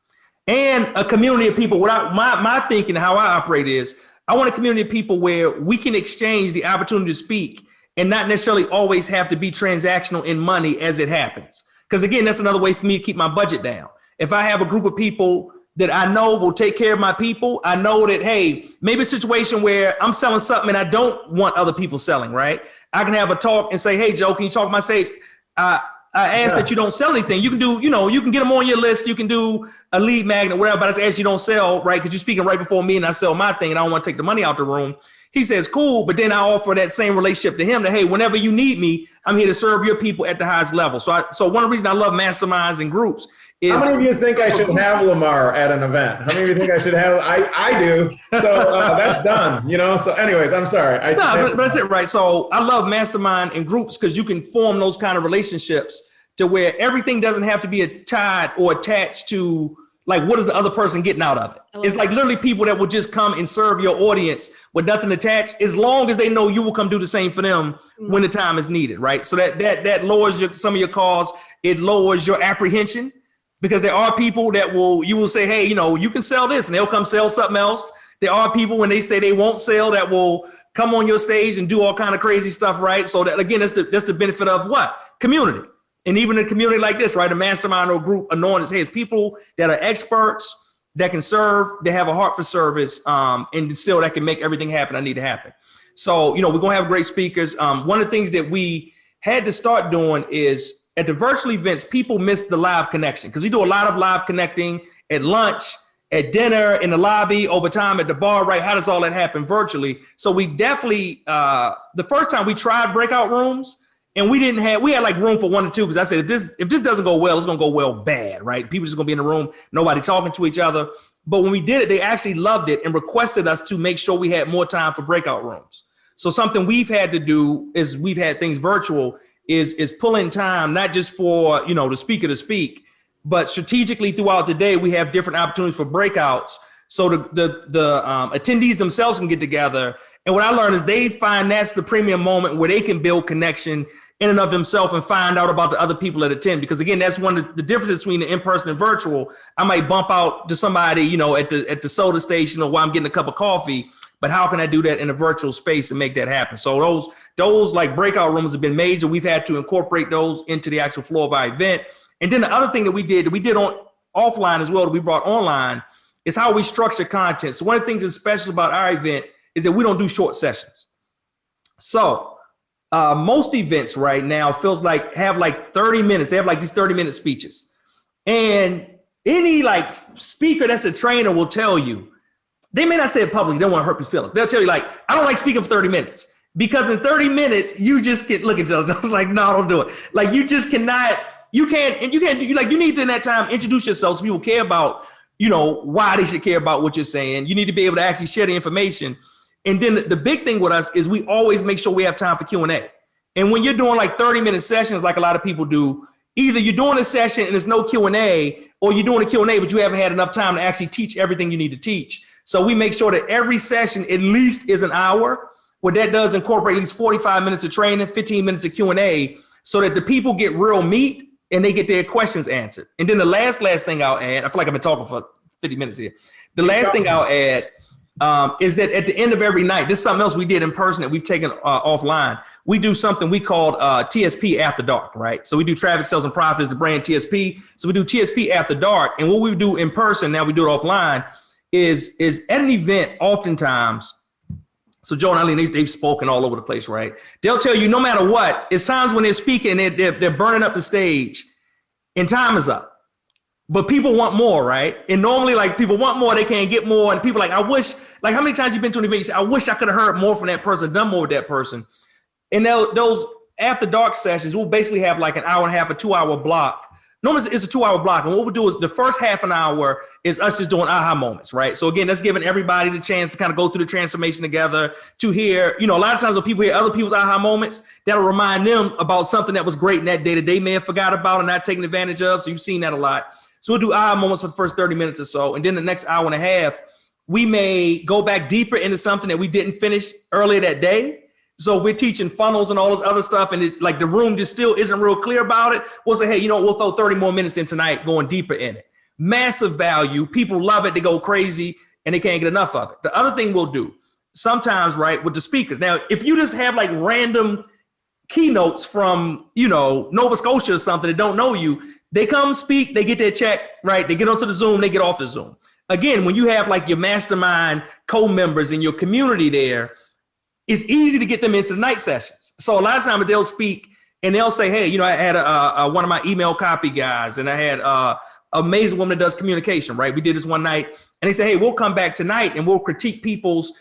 And a community of people, my thinking, how I operate is, I want a community of people where we can exchange the opportunity to speak and not necessarily always have to be transactional in money as it happens. Because again, that's another way for me to keep my budget down. If I have a group of people that I know will take care of my people, I know that, hey, maybe a situation where I'm selling something and I don't want other people selling, right? I can have a talk and say, hey, Joe, can you talk my stage? I ask that you don't sell anything. You can do, you can get them on your list. You can do a lead magnet, whatever, but I ask you don't sell, right? Because you're speaking right before me and I sell my thing and I don't want to take the money out the room. He says, cool. But then I offer that same relationship to him that, hey, whenever you need me, I'm here to serve your people at the highest level. So one of the reasons I love masterminds and groups is— How many of you think I should have Lamar at an event? How many of you think I should have? I do. So that's done, So anyways, I'm sorry. But that's it, right? So I love mastermind and groups because you can form those kind of relationships to where everything doesn't have to be tied or attached to like, what is the other person getting out of it? It's like literally people that will just come and serve your audience with nothing attached, as long as they know you will come do the same for them when the time is needed, right? So that lowers some of your costs. It lowers your apprehension, because there are people that you will say, hey, you can sell this, and they'll come sell something else. There are people, when they say they won't sell, that will come on your stage and do all kind of crazy stuff, right? So that, again, that's the benefit of what? Community. And even in a community like this, right, a mastermind or group known as, hey, it's people that are experts, that can serve, they have a heart for service, and still that can make everything happen I need to happen. So, we're going to have great speakers. One of the things that we had to start doing is, at the virtual events, people miss the live connection, because we do a lot of live connecting at lunch, at dinner, in the lobby, over time at the bar, right? How does all that happen virtually? So we definitely, the first time we tried breakout rooms, and we had like room for 1 or 2, because I said, if this doesn't go well, it's going to go well bad, right? People just going to be in the room, nobody talking to each other. But when we did it, they actually loved it and requested us to make sure we had more time for breakout rooms. So something we've had to do is, we've had things virtual, is pull in time, not just for, the speaker to speak, but strategically throughout the day, we have different opportunities for breakouts. So the attendees themselves can get together. And what I learned is they find that's the premium moment where they can build connection in and of themselves and find out about the other people that attend. Because again, that's one of the differences between the in-person and virtual. I might bump out to somebody, at the soda station, or while I'm getting a cup of coffee, but how can I do that in a virtual space and make that happen? So those like breakout rooms have been major. We've had to incorporate those into the actual flow of our event. And then the other thing that we did on offline as well, that we brought online, is how we structure content. So one of the things that's special about our event is that we don't do short sessions. So most events right now have like 30 minutes. They have like these 30-minute speeches. And any like speaker that's a trainer will tell you, they may not say it publicly, they don't want to hurt your feelings. They'll tell you, like, I don't like speaking for 30 minutes. Because in 30 minutes, you just get, look at yourself. I was like, no, don't do it. Like, you just cannot, you can't do, like, you need to in that time introduce yourself so people care about, why they should care about what you're saying. You need to be able to actually share the information. And then the big thing with us is we always make sure we have time for Q&A. And when you're doing like 30-minute sessions, like a lot of people do, either you're doing a session and there's no Q&A, or you're doing a Q&A, but you haven't had enough time to actually teach everything you need to teach. So we make sure that every session at least is an hour. What that does incorporate at least 45 minutes of training, 15 minutes of Q&A, so that the people get real meat and they get their questions answered. And then the last thing I'll add, I feel like I've been talking for 50 minutes here. The last thing I'll add is that at the end of every night, this is something else we did in person that we've taken offline. We do something we called TSP After Dark, right? So we do traffic, sales, and profits, the brand TSP. So we do TSP After Dark. And what we do in person, now we do it offline, is at an event oftentimes. So Joe and Eileen, they've spoken all over the place, right? They'll tell you no matter what, it's times when they're speaking, they're burning up the stage and time is up. But people want more, right? And normally, like, people want more, they can't get more. And people like, I wish, like, how many times you've been to an event, you say, I wish I could have heard more from that person, done more with that person. And those after dark sessions, we'll basically have like an hour and a half, a 2-hour block. Normally it's a 2-hour block. And what we'll do is the first half an hour is us just doing aha moments, right? So again, that's giving everybody the chance to kind of go through the transformation together, to hear, a lot of times when people hear other people's aha moments, that'll remind them about something that was great in that day that they may have forgot about and not taken advantage of. So you've seen that a lot. So we'll do aha moments for the first 30 minutes or so. And then the next hour and a half, we may go back deeper into something that we didn't finish earlier that day. So if we're teaching funnels and all this other stuff, and it's like the room just still isn't real clear about it, we'll say, hey, we'll throw 30 more minutes in tonight going deeper in it. Massive value. People love it. They go crazy and they can't get enough of it. The other thing we'll do sometimes, right, with the speakers. Now, if you just have like random keynotes from, Nova Scotia or something that don't know you, they come speak, they get their check, right? They get onto the Zoom, they get off the Zoom. Again, when you have like your mastermind co-members in your community there, it's easy to get them into the night sessions. So a lot of times they'll speak and they'll say, hey, I had one of my email copy guys, and I had an amazing woman that does communication, right? We did this one night, and they say, hey, we'll come back tonight and we'll critique people's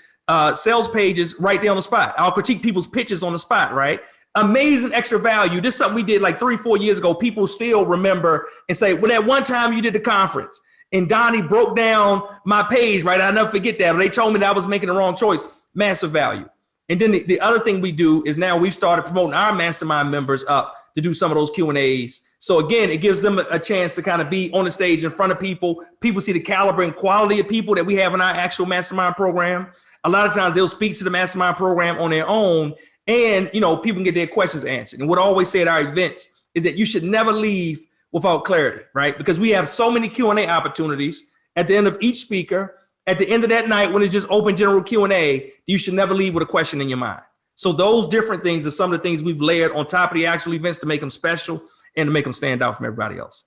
sales pages right there on the spot. I'll critique people's pitches on the spot, right? Amazing extra value. This is something we did like 3-4 years ago. People still remember and say, well, that one time you did the conference and Donnie broke down my page, right? I'll never forget that. Or they told me that I was making the wrong choice. Massive value. And then the other thing we do is now we've started promoting our mastermind members up to do some of those Q&As. So again, it gives them a chance to kind of be on the stage in front of people. People see the caliber and quality of people that we have in our actual mastermind program. A lot of times they'll speak to the mastermind program on their own, and people can get their questions answered. And what I always say at our events is that you should never leave without clarity, right? Because we have so many Q&A opportunities at the end of each speaker. At the end of that night, when it's just open general Q&A, you should never leave with a question in your mind. So those different things are some of the things we've layered on top of the actual events to make them special and to make them stand out from everybody else.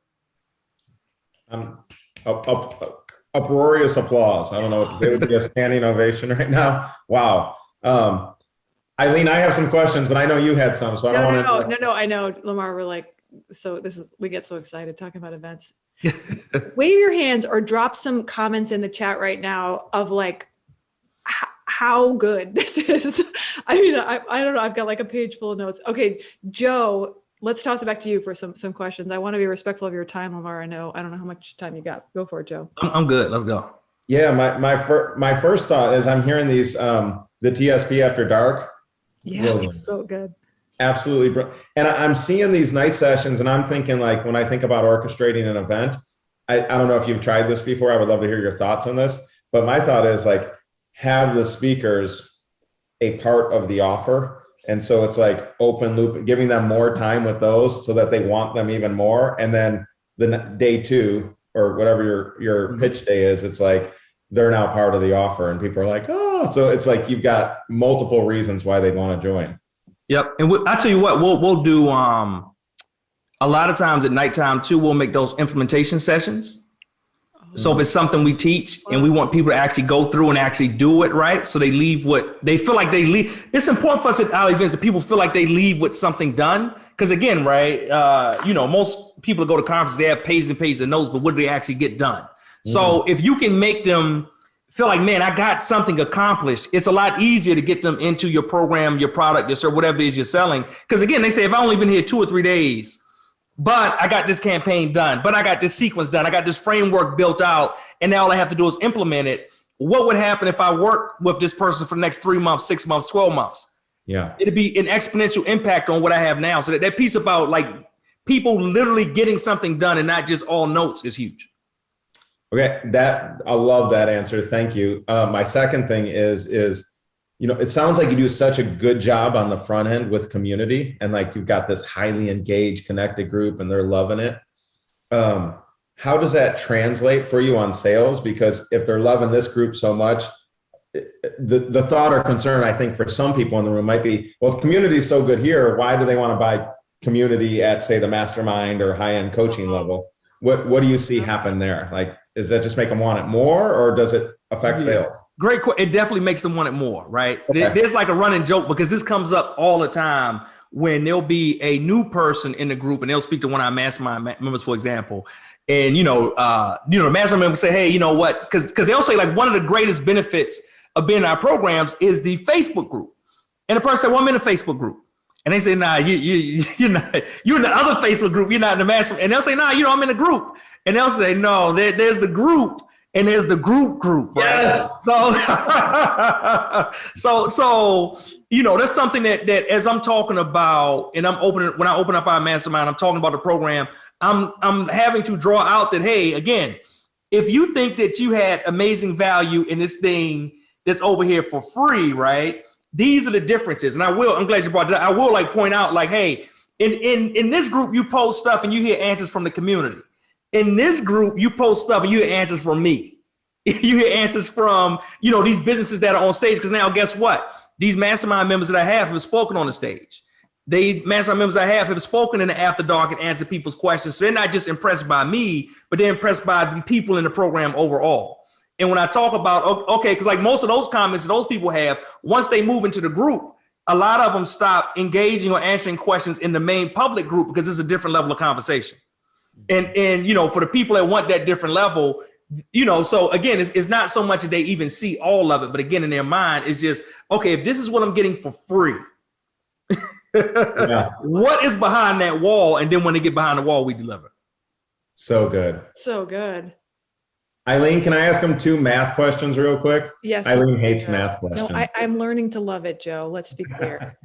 Uproarious applause. I don't know what to say. It would be a standing ovation right now. Wow. Eileen, I have some questions, but I know you had some, so I don't want to. No, I know, Lamar, we get so excited talking about events. Wave your hands or drop some comments in the chat right now of like how good this is. I mean, I don't know. I've got like a page full of notes. Okay, Joe, let's toss it back to you for some questions. I want to be respectful of your time, Lamar. I don't know how much time you got. Go for it, Joe. I'm good. Let's go. Yeah, my first thought is I'm hearing these the TSP After Dark. Yeah, so good. Absolutely. And I'm seeing these night sessions and I'm thinking, like, when I think about orchestrating an event, I don't know if you've tried this before. I would love to hear your thoughts on this. But my thought is, like, have the speakers a part of the offer. And so it's like open loop, giving them more time with those so that they want them even more. And then the day two or whatever your pitch day is, it's like they're now part of the offer and people are like, oh, so it's like you've got multiple reasons why they'd want to join. Yep. And I tell you what, we'll do a lot of times at nighttime too, we'll make those implementation sessions. So if it's something we teach and we want people to actually go through and actually do it, right? So they leave what they feel like they leave. It's important for us at our events that people feel like they leave with something done. Because again, right, most people go to conferences, they have pages and pages of notes, but what do they actually get done? So if you can make them feel like, man, I got something accomplished, it's a lot easier to get them into your program, your product, your service, whatever it is you're selling. Because again, they say, if I only been here 2 or 3 days, but I got this campaign done, but I got this sequence done, I got this framework built out, and now all I have to do is implement it. What would happen if I work with this person for the next 3 months, 6 months, 12 months? Yeah. It'd be an exponential impact on what I have now. So that piece about like people literally getting something done and not just all notes is huge. Okay, I love that answer. Thank you. My second thing is, it sounds like you do such a good job on the front end with community, and like you've got this highly engaged, connected group, and they're loving it. How does that translate for you on sales? Because if they're loving this group so much, the thought or concern, I think, for some people in the room might be, well, if community is so good here, why do they want to buy community at, say, the mastermind or high-end coaching level? What do you see happen there? Like, does that just make them want it more, or does it affect sales? Great. It definitely makes them want it more, right? Okay. There's like a running joke, because this comes up all the time when there'll be a new person in the group and they'll speak to one of our mastermind members, for example. And, the mastermind member say, hey, you know what? Because they'll say, like, one of the greatest benefits of being in our programs is the Facebook group. And the person said, well, I'm in a Facebook group. And they say, nah, you're not. You're in the other Facebook group. You're not in the mastermind. And they'll say, nah, I'm in a group. And they'll say, no, there's the group and there's the group. Right? Yes. So that's something that as I'm talking about, and when I open up our mastermind, I'm talking about the program. I'm having to draw out that, hey, again, if you think that you had amazing value in this thing that's over here for free, right? These are the differences. And I'm glad you brought that. I will point out, like, hey, in this group, you post stuff and you hear answers from the community. In this group, you post stuff and you hear answers from me. You hear answers from, these businesses that are on stage. Because now, guess what? These mastermind members that I have spoken on the stage. Mastermind members I have spoken in the After Dark and answered people's questions. So they're not just impressed by me, but they're impressed by the people in the program overall. And when I talk about, okay, because like most of those comments that those people have, once they move into the group, a lot of them stop engaging or answering questions in the main public group because it's a different level of conversation. And for the people that want that different level, so again, it's not so much that they even see all of it, but again, in their mind, it's just, okay, if this is what I'm getting for free, what is behind that wall? And then when they get behind the wall, we deliver. So good. So good. Eileen, can I ask him 2 math questions real quick? Yes. Eileen hates math questions. No, I'm learning to love it, Joe. Let's be clear.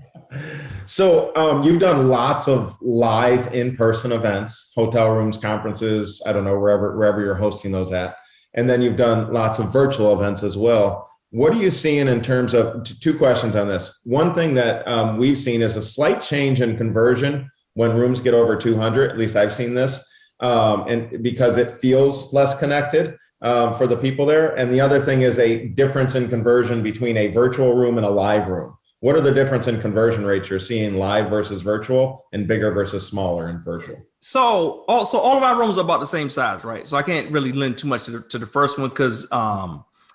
So you've done lots of live in-person events, hotel rooms, conferences, I don't know, wherever you're hosting those at. And then you've done lots of virtual events as well. What are you seeing in terms of, 2 questions on this. One thing that we've seen is a slight change in conversion when rooms get over 200, at least I've seen this, and because it feels less connected for the people there. And the other thing is a difference in conversion between a virtual room and a live room. What are the difference in conversion rates you're seeing live versus virtual, and bigger versus smaller in virtual? So all of our rooms are about the same size, right? So I can't really lend too much to the first one because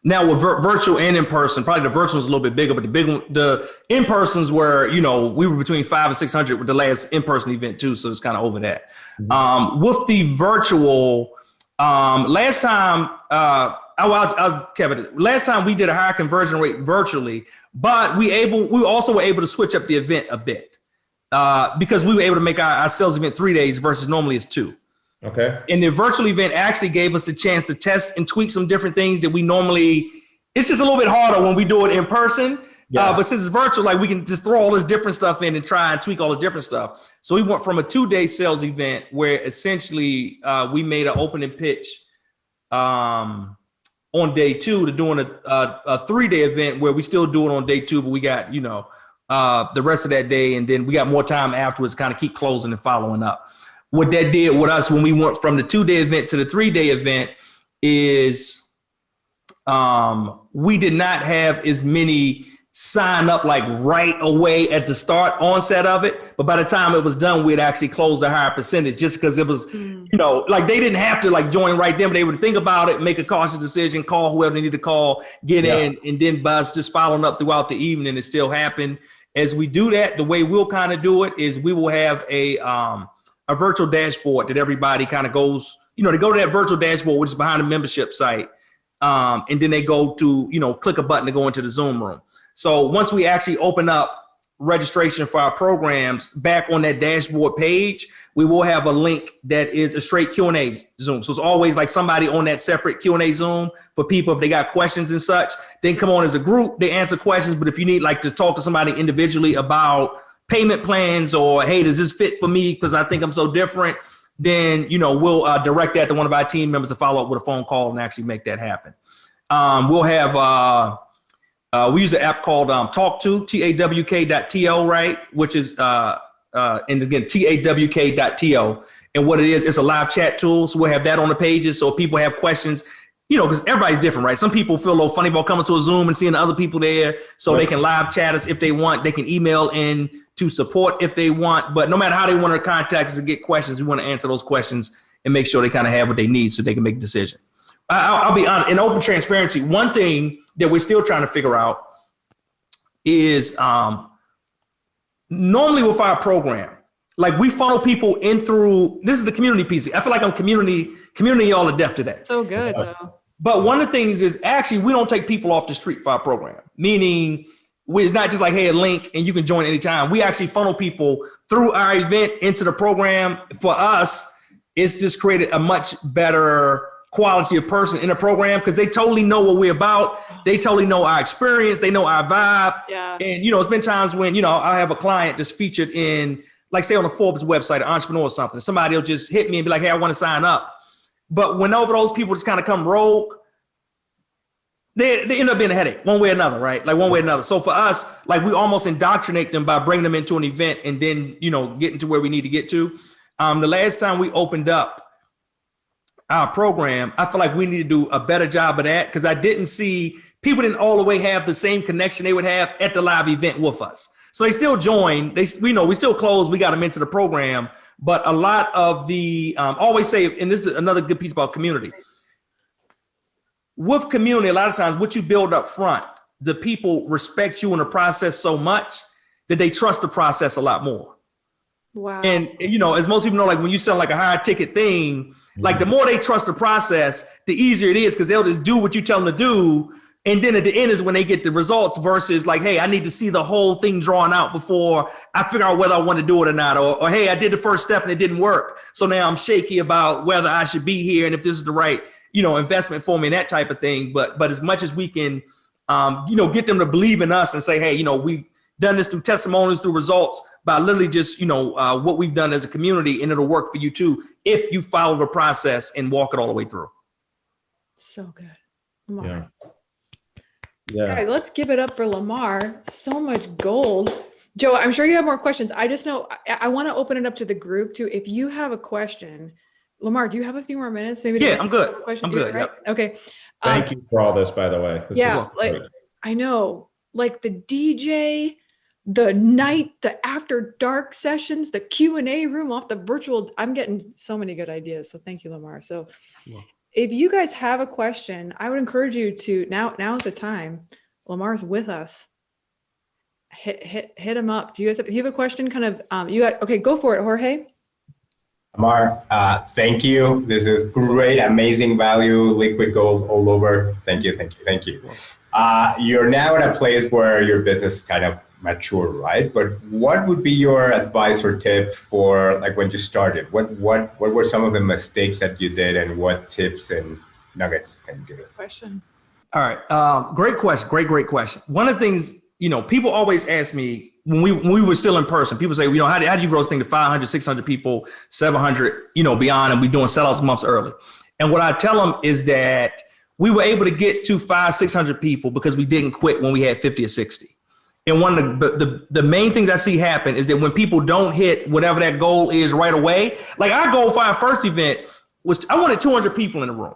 now with virtual and in person, probably the virtual is a little bit bigger, but the in persons were, we were between 500 and 600 with the last in person event too, so it's kind of over that. Mm-hmm. With the virtual, last time, Kevin, last time we did a higher conversion rate virtually, but we also were able to switch up the event a bit because we were able to make our sales event 3 days versus normally it's 2. Okay. And the virtual event actually gave us the chance to test and tweak some different things that we normally, it's just a little bit harder when we do it in person. Yes. But since it's virtual, like we can just throw all this different stuff in and try and tweak all this different stuff. So we went from a 2-day sales event where essentially we made an opening pitch on day 2 to doing a 3-day event where we still do it on day 2, but we got, the rest of that day. And then we we more time afterwards to kind of keep closing and following up. What that did with us when we went from the 2-day event to the 3-day event is we did not have as many sign up like right away at the onset of it. But by the time it was done, we had actually closed a higher percentage just because it was, like they didn't have to like join right then, but they would think about it, make a cautious decision, call whoever they need to call, get in, and then buzz just following up throughout the evening. It still happened. As we do that, the way we'll kind of do it is we will have a virtual dashboard that everybody kind of goes, they go to that virtual dashboard, which is behind the membership site. And then they go to, click a button to go into the Zoom room. So once we actually open up registration for our programs back on that dashboard page, we will have a link that is a straight Q&A Zoom. So it's always like somebody on that separate Q&A Zoom for people if they got questions and such. They can come on as a group, they answer questions. But if you need like to talk to somebody individually about payment plans or, hey, does this fit for me because I think I'm so different, then, we'll direct that to one of our team members to follow up with a phone call and actually make that happen. We'll have, we use an app called Talk2, TAWK.TO, right? Which is, and again, TAWK.TO. And what it is, it's a live chat tool. So we'll have that on the pages. So if people have questions, because everybody's different, right? Some people feel a little funny about coming to a Zoom and seeing the other people there. So they can live chat us if they want. They can email in to support if they want. But no matter how they want to contact us and get questions, we want to answer those questions and make sure they kind of have what they need so they can make a decision. I'll be honest, in open transparency, one thing that we're still trying to figure out is normally with our program, like we funnel people in through, this is the community piece. I feel like I'm community y'all to death today. So good though. But one of the things is actually we don't take people off the street for our program, meaning it's not just like, hey, a link and you can join anytime. We actually funnel people through our event into the program. For us, it's just created a much better quality of person in the program because they totally know what we're about. They totally know our experience. They know our vibe. Yeah. And, it's been times when, I have a client that's featured in, like say on the Forbes website, Entrepreneur or something. Somebody will just hit me and be like, hey, I want to sign up. But whenever those people just kind of come rogue, they end up being a headache one way or another, right? Like one way or another. So for us, like we almost indoctrinate them by bringing them into an event and then, getting to where we need to get to. The last time we opened up our program, I feel like we need to do a better job of that because I didn't see people didn't all the way have the same connection they would have at the live event with us. So they still join. We still close. We got them into the program. But a lot of the always say, and this is another good piece about community. With community, a lot of times what you build up front, the people respect you in the process so much that they trust the process a lot more. Wow. And as most people know, like when you sell like a higher ticket thing, like the more they trust the process, the easier it is because they'll just do what you tell them to do. And then at the end is when they get the results versus like, hey, I need to see the whole thing drawn out before I figure out whether I want to do it or not. Or hey, I did the first step and it didn't work. So now I'm shaky about whether I should be here and if this is the right. investment for me and that type of thing. But as much as we can, get them to believe in us and say, hey, we've done this through testimonials, through results, by literally just, what we've done as a community, and it'll work for you too, if you follow the process and walk it all the way through. So good. Lamar. Yeah. All right, let's give it up for Lamar. So much gold. Joe, I'm sure you have more questions. I just know I want to open it up to the group too. If you have a question, Lamar, do you have a few more minutes? Maybe. Yeah, I'm good. I'm good. Right? Yep. Okay. Thank you for all this, by the way. I know, like the DJ, the night, the after dark sessions, the Q&A room off the virtual. I'm getting so many good ideas. So thank you, Lamar. So if you guys have a question, I would encourage you to now is the time. Lamar's with us. Hit him up. Do you guys if you have a question, kind of okay, go for it, Jorge. Lamar, thank you. This is great, amazing value, liquid gold all over. Thank you. You're now at a place where your business is kind of mature, right? But what would be your advice or tip for like when you started? What were some of the mistakes that you did, and what tips and nuggets can you give it? Question. All right. Great question. Great question. One of the things, people always ask me when we were still in person, people say, how do you grow this thing to 500, 600 people, 700, beyond, and we're doing sellouts months early. And what I tell them is that we were able to get to 500, 600 people because we didn't quit when we had 50 or 60. And one of the main things I see happen is that when people don't hit whatever that goal is right away, like our goal for our first event was, I wanted 200 people in the room.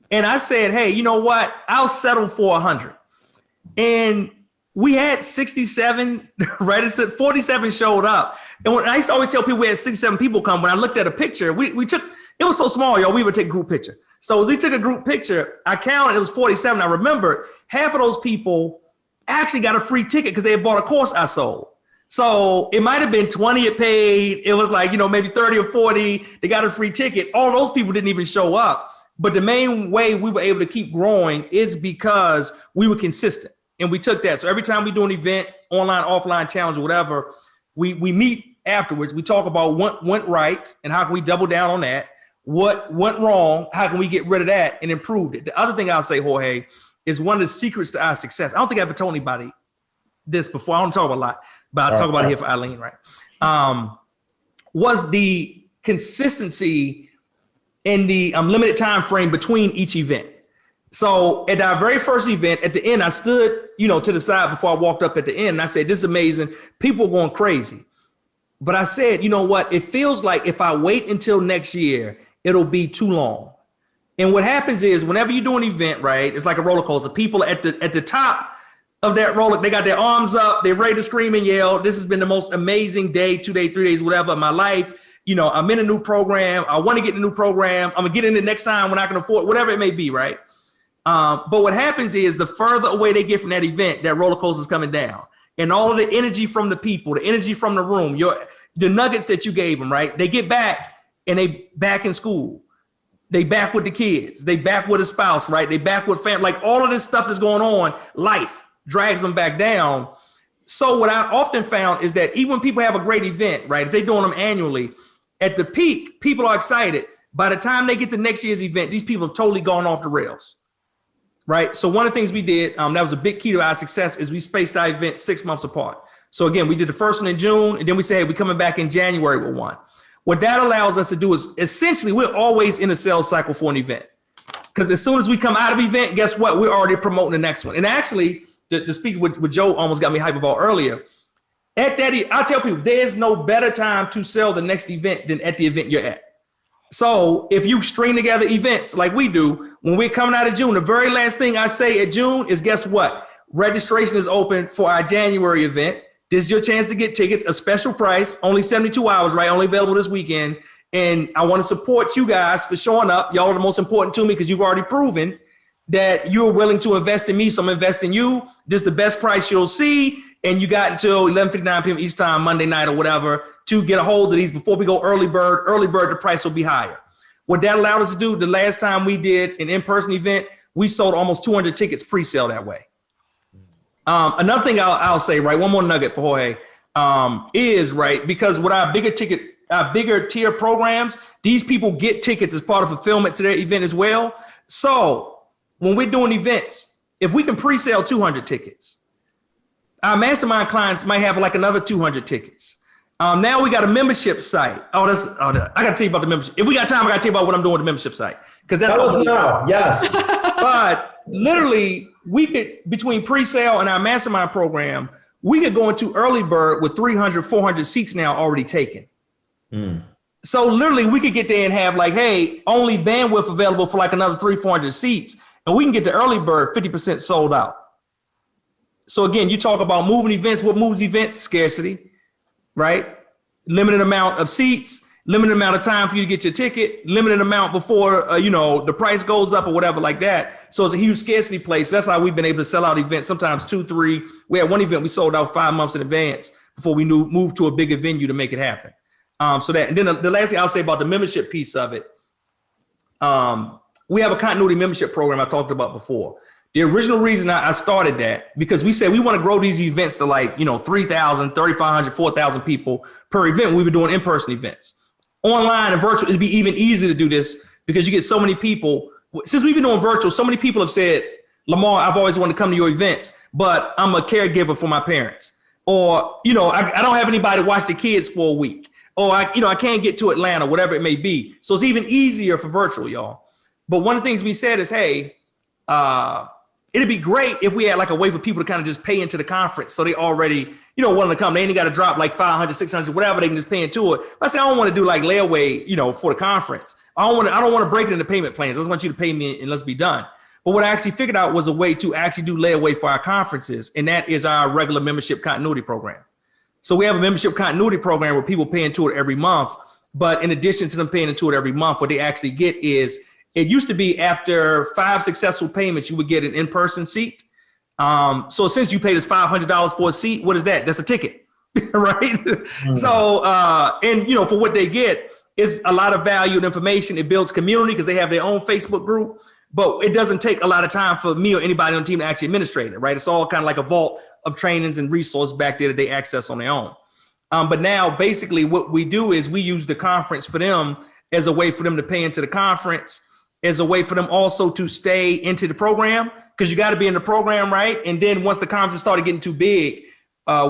And I said, hey, you know what? I'll settle for 100. And we had 67 registered, 47 showed up. And when I used to always tell people we had 67 people come, when I looked at a picture, we took, it was so small, y'all, we would take a group picture. So as we took a group picture, I counted, it was 47. I remember half of those people actually got a free ticket because they had bought a course I sold. So it might've been 20 it paid. It was like, maybe 30 or 40, they got a free ticket. All those people didn't even show up. But the main way we were able to keep growing is because we were consistent. And we took that. So every time we do an event, online, offline, challenge, or whatever, we meet afterwards. We talk about what went right and how can we double down on that. What went wrong, how can we get rid of that and improve it? The other thing I'll say, Jorge, is one of the secrets to our success. I don't think I ever told anybody this before. I don't talk about a lot, but I'll talk about it here for Eileen, right? Was the consistency in the limited time frame between each event. So at our very first event, at the end, I stood, to the side before I walked up at the end, and I said, this is amazing. People are going crazy. But I said, you know what? It feels like if I wait until next year, it'll be too long. And what happens is whenever you do an event, right, it's like a roller coaster. People at the top of that roller, they got their arms up, they're ready to scream and yell. This has been the most amazing day, 2 days, 3 days, whatever, of my life. I'm in a new program. I want to get in a new program. I'm gonna get in it next time when I can afford, whatever it may be, right? But what happens is the further away they get from that event, that roller coaster is coming down. And all of the energy from the people, the energy from the room, the nuggets that you gave them, right? They get back and they back in school. They back with the kids. They back with a spouse, right? They back with family. Like all of this stuff is going on. Life drags them back down. So what I often found is that even when people have a great event, right? If they're doing them annually, at the peak, people are excited. By the time they get to next year's event, these people have totally gone off the rails, right? So one of the things we did, that was a big key to our success, is we spaced our event 6 months apart. So again, we did the first one in June, and then we say, hey, we're coming back in January with one. What that allows us to do is essentially we're always in a sales cycle for an event. Because as soon as we come out of event, guess what? We're already promoting the next one. And actually, to speak with Joe almost got me hype about earlier, at that, I tell people, there's no better time to sell the next event than at the event you're at. So if you string together events like we do, when we're coming out of June, the very last thing I say at June is, guess what? Registration is open for our January event. This is your chance to get tickets, a special price, only 72 hours, right? Only available this weekend. And I want to support you guys for showing up. Y'all are the most important to me because you've already proven that you're willing to invest in me. So I'm investing in you. This is the best price you'll see. And you got until 11:59 p.m. East time, Monday night or whatever, to get a hold of these before we go early bird. Early bird, the price will be higher. What that allowed us to do, the last time we did an in-person event, we sold almost 200 tickets pre-sale that way. Another thing I'll say, right, one more nugget for Jorge, is, right, because with our bigger tier programs, these people get tickets as part of fulfillment to their event as well. So when we're doing events, if we can pre-sale 200 tickets, our mastermind clients might have like another 200 tickets. Now we got a membership site. I got to tell you about the membership. If we got time, I got to tell you about what I'm doing with the membership site. Because that's what now. Yes. But literally, we could, between pre-sale and our mastermind program, we could go into early bird with 300, 400 seats now already taken. So literally, we could get there and have like, hey, only bandwidth available for like another 300, 400 seats. And we can get the early bird 50% sold out. So again, you talk about moving events. What moves events? Scarcity, right? Limited amount of seats, limited amount of time for you to get your ticket, limited amount before, the price goes up or whatever like that. So it's a huge scarcity place. That's how we've been able to sell out events, sometimes 2, 3. We had one event we sold out 5 months in advance before we moved to a bigger venue to make it happen. And then the last thing I'll say about the membership piece of it, we have a continuity membership program I talked about before. The original reason I started that, because we said we want to grow these events to like, 3,000, 3,500, 4,000 people per event. We've been doing in-person events. Online and virtual, it'd be even easier to do this because you get so many people. Since we've been doing virtual, so many people have said, Lamar, I've always wanted to come to your events, but I'm a caregiver for my parents. Or, I don't have anybody to watch the kids for a week. Or, I can't get to Atlanta, whatever it may be. So it's even easier for virtual, y'all. But one of the things we said is, hey, it'd be great if we had like a way for people to kind of just pay into the conference. So they already, wanting to come. They ain't got to drop like 500, 600, whatever. They can just pay into it. But I say, I don't want to do like layaway, for the conference. I don't want to break it into payment plans. I just want you to pay me and let's be done. But what I actually figured out was a way to actually do layaway for our conferences. And that is our regular membership continuity program. So we have a membership continuity program where people pay into it every month. But in addition to them paying into it every month, what they actually get is, it used to be after 5 successful payments, you would get an in-person seat. So since you paid us $500 for a seat, what is that? That's a ticket, right? Mm-hmm. So, for what they get, it's a lot of value and information. It builds community because they have their own Facebook group, but it doesn't take a lot of time for me or anybody on the team to actually administrate it, right? It's all kind of like a vault of trainings and resources back there that they access on their own. But now basically what we do is we use the conference for them as a way for them to pay into the conference, as a way for them also to stay into the program, because you got to be in the program, right? And then once the conference started getting too big,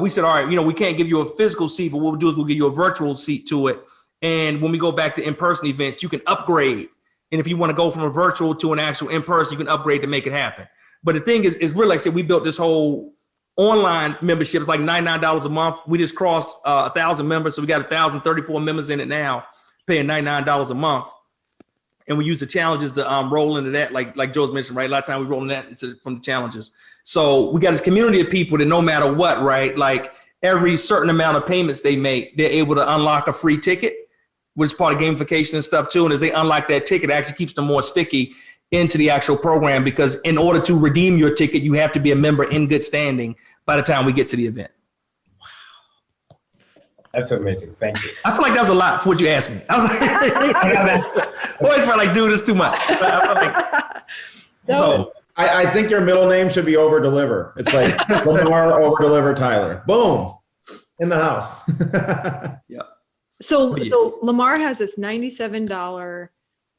we said, all right, we can't give you a physical seat, but what we'll do is we'll give you a virtual seat to it. And when we go back to in-person events, you can upgrade. And if you want to go from a virtual to an actual in-person, you can upgrade to make it happen. But the thing is really, like I said, we built this whole online membership. It's like $99 a month. We just crossed 1,000 members. So we got 1,034 members in it now, paying $99 a month. And we use the challenges to roll into that, like Joe's mentioned, right? A lot of time we roll in that from the challenges. So we got this community of people that no matter what, right? Like every certain amount of payments they make, they're able to unlock a free ticket, which is part of gamification and stuff too. And as they unlock that ticket, it actually keeps them more sticky into the actual program, because in order to redeem your ticket, you have to be a member in good standing by the time we get to the event. That's amazing. Thank you. I feel like that was a lot for what you asked me. I was like, always felt like, dude, it's too much. I think your middle name should be Over Deliver. It's like Lamar Over Deliver Tyler. Boom, in the house. Yeah. So Lamar has this $97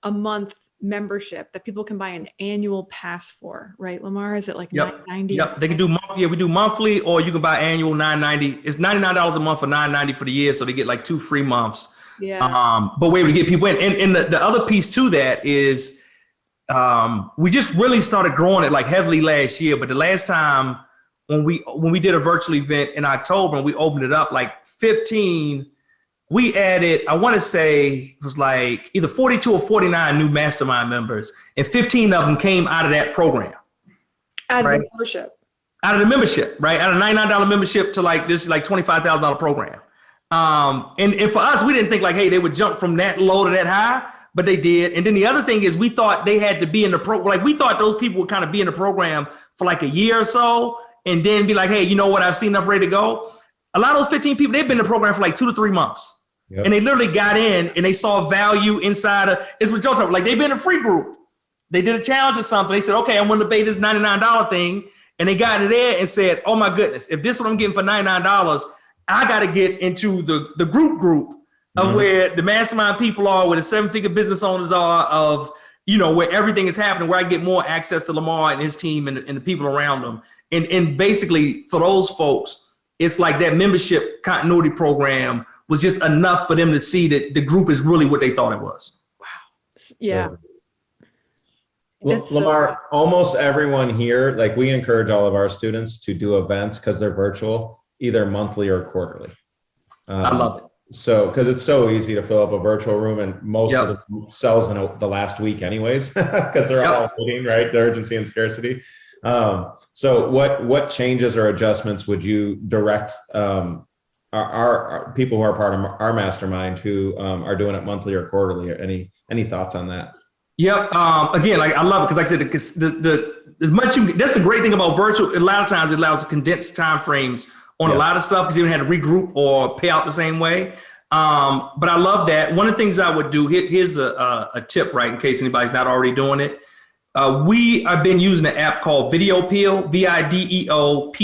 a month membership that people can buy an annual pass for, right? Lamar, is it like $9.90? Yep, they can do monthly. Yeah, we do monthly, or you can buy annual $9.90. It's $99 a month for $9.90 for the year, so they get like 2 free months. Yeah. But we're able to get people in. And the other piece to that is we just really started growing it like heavily last year. But the last time when we did a virtual event in October and we opened it up, like 15. We added, I want to say it was like either 42 or 49 new mastermind members, and 15 of them came out of that program. Out of the membership. Out of the membership, right? Out of $99 membership to like this like $25,000 program. And for us, we didn't think like, hey, they would jump from that low to that high, but they did. And then the other thing is we thought they had to be in the like we thought those people would kind of be in the program for like a year or so and then be like, hey, you know what? I've seen enough, ready to go. A lot of those 15 people, they've been in the program for like 2 to 3 months. Yep. And they literally got in and they saw value inside of, it's what Joe talking about. Like they've been in a free group. They did a challenge or something. They said, okay, I'm going to pay this $99 thing. And they got in there and said, oh my goodness, if this is what I'm getting for $99, I got to get into the group of where the mastermind people are, where the 7-figure business owners are, of, where everything is happening, where I get more access to Lamar and his team and the people around him. And basically for those folks, it's like that membership continuity program was just enough for them to see that the group is really what they thought it was. Wow. Yeah. Lamar, almost everyone here, like we encourage all of our students to do events because they're virtual, either monthly or quarterly. I love it. So, because it's so easy to fill up a virtual room, and most of the sells in the last week anyways, because they're all waiting, right? The urgency and scarcity. So what changes or adjustments would you direct our people who are part of our mastermind who are doing it monthly or quarterly? Any thoughts on that? Yep. Again, I love it because, like I said, as much that's the great thing about virtual. A lot of times it allows condensed time frames on a lot of stuff because you don't have to regroup or pay out the same way. But I love that. One of the things I would do, here's a tip, right, in case anybody's not already doing it. We have been using an app called Videopeel, Videopeel,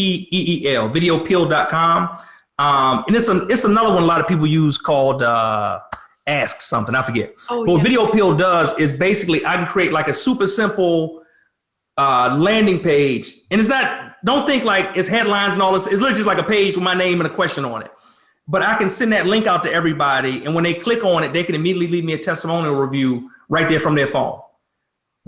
videopeel.com. And it's another one a lot of people use called Ask something, I forget. But what Videopeel does is basically I can create like a super simple landing page. And it's not, don't think like it's headlines and all this. It's literally just like a page with my name and a question on it. But I can send that link out to everybody. And when they click on it, they can immediately leave me a testimonial review right there from their phone.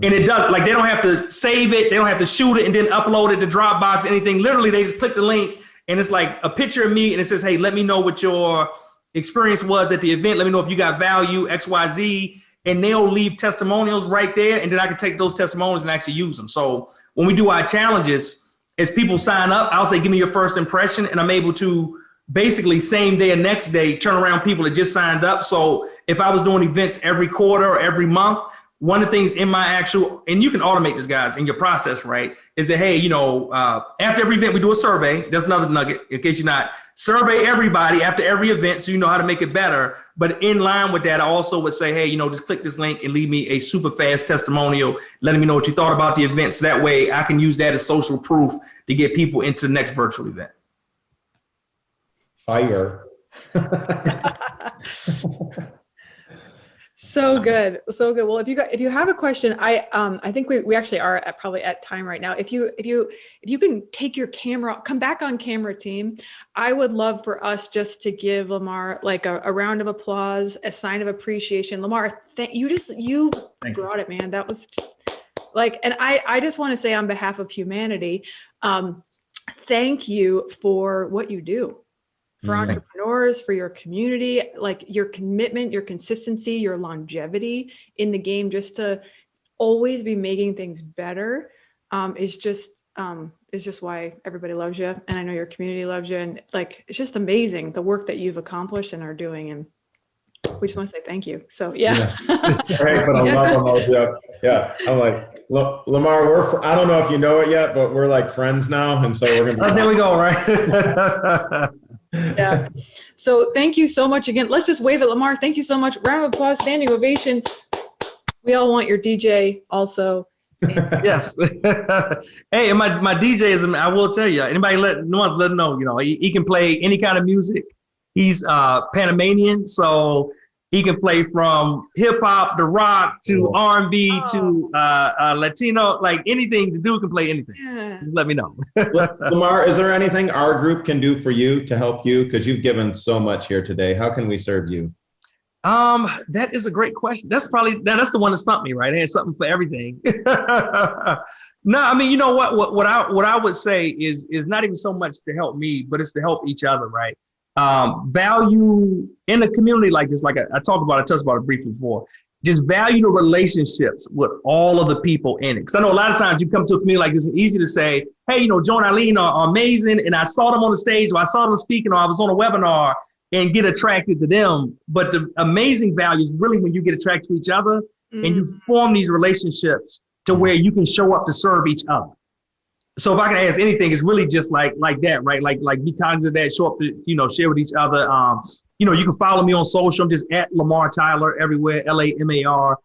And it does, like they don't have to save it. They don't have to shoot it and then upload it to Dropbox, anything. Literally, they just click the link and it's like a picture of me and it says, hey, let me know what your experience was at the event. Let me know if you got value, X, Y, Z. And they'll leave testimonials right there. And then I can take those testimonials and actually use them. So when we do our challenges, as people sign up, I'll say, give me your first impression. And I'm able to basically same day or next day, turn around people that just signed up. So if I was doing events every quarter or every month, one of the things in my actual, and you can automate this, guys, in your process, right, is that, hey, after every event, we do a survey. That's another nugget, in case you're not. Survey everybody after every event so you know how to make it better. But in line with that, I also would say, hey, just click this link and leave me a super fast testimonial, letting me know what you thought about the event. So that way I can use that as social proof to get people into the next virtual event. Fire. So good. So good. Well, if you have a question, I think we actually are probably at time right now. If you can take your camera, come back on camera, team. I would love for us just to give Lamar like a round of applause, a sign of appreciation. Lamar, you brought it, man. That was like, and I just want to say on behalf of humanity, thank you for what you do. For entrepreneurs, for your community, like your commitment, your consistency, your longevity in the game, just to always be making things better, is just why everybody loves you. And I know your community loves you. And like, it's just amazing the work that you've accomplished and are doing. And we just want to say thank you. So yeah. Right, but I love them. Yeah. I'm like, Lamar, I don't know if you know it yet, but we're like friends now. And so we're going to there we go. Right. Yeah. So thank you so much again. Let's just wave at Lamar. Thank you so much. Round of applause, standing ovation. We all want your DJ also. Yes. Hey, and my DJ is, I will tell you, anybody let him know, he can play any kind of music. He's Panamanian, so he can play from hip hop to rock to R&B to Latino, like anything. The dude can play anything. Yeah. Just let me know. Lamar, is there anything our group can do for you to help you? Because you've given so much here today. How can we serve you? That is a great question. That's the one that stumped me, right? It has something for everything. No, I mean, you know what I would say is not even so much to help me, but it's to help each other, right? Value in a community like this, like I touched about it briefly before, just value the relationships with all of the people in it. Because I know a lot of times you come to a community like this, it's easy to say, hey, Joe and Eileen are amazing, and I saw them on the stage, or I saw them speaking, or I was on a webinar, and get attracted to them. But the amazing value is really when you get attracted to each other and you form these relationships to where you can show up to serve each other. So if I can ask anything, it's really just like that, right? Like be cognizant of that, show up to, share with each other. You can follow me on social. I'm just at Lamar Tyler everywhere, LamarTyler.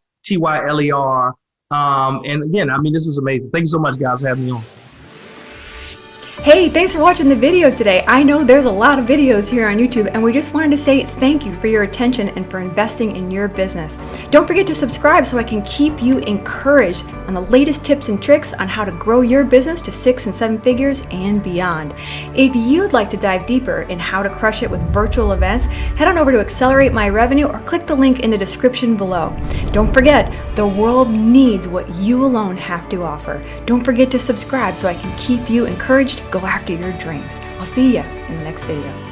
And again, I mean, this was amazing. Thank you so much, guys, for having me on. Hey, thanks for watching the video today. I know there's a lot of videos here on YouTube, and we just wanted to say thank you for your attention and for investing in your business. Don't forget to subscribe so I can keep you encouraged on the latest tips and tricks on how to grow your business to 6 and 7 figures and beyond. If you'd like to dive deeper in how to crush it with virtual events, head on over to Accelerate My Revenue or click the link in the description below. Don't forget, the world needs what you alone have to offer. Don't forget to subscribe so I can keep you encouraged. Go after your dreams. I'll see you in the next video.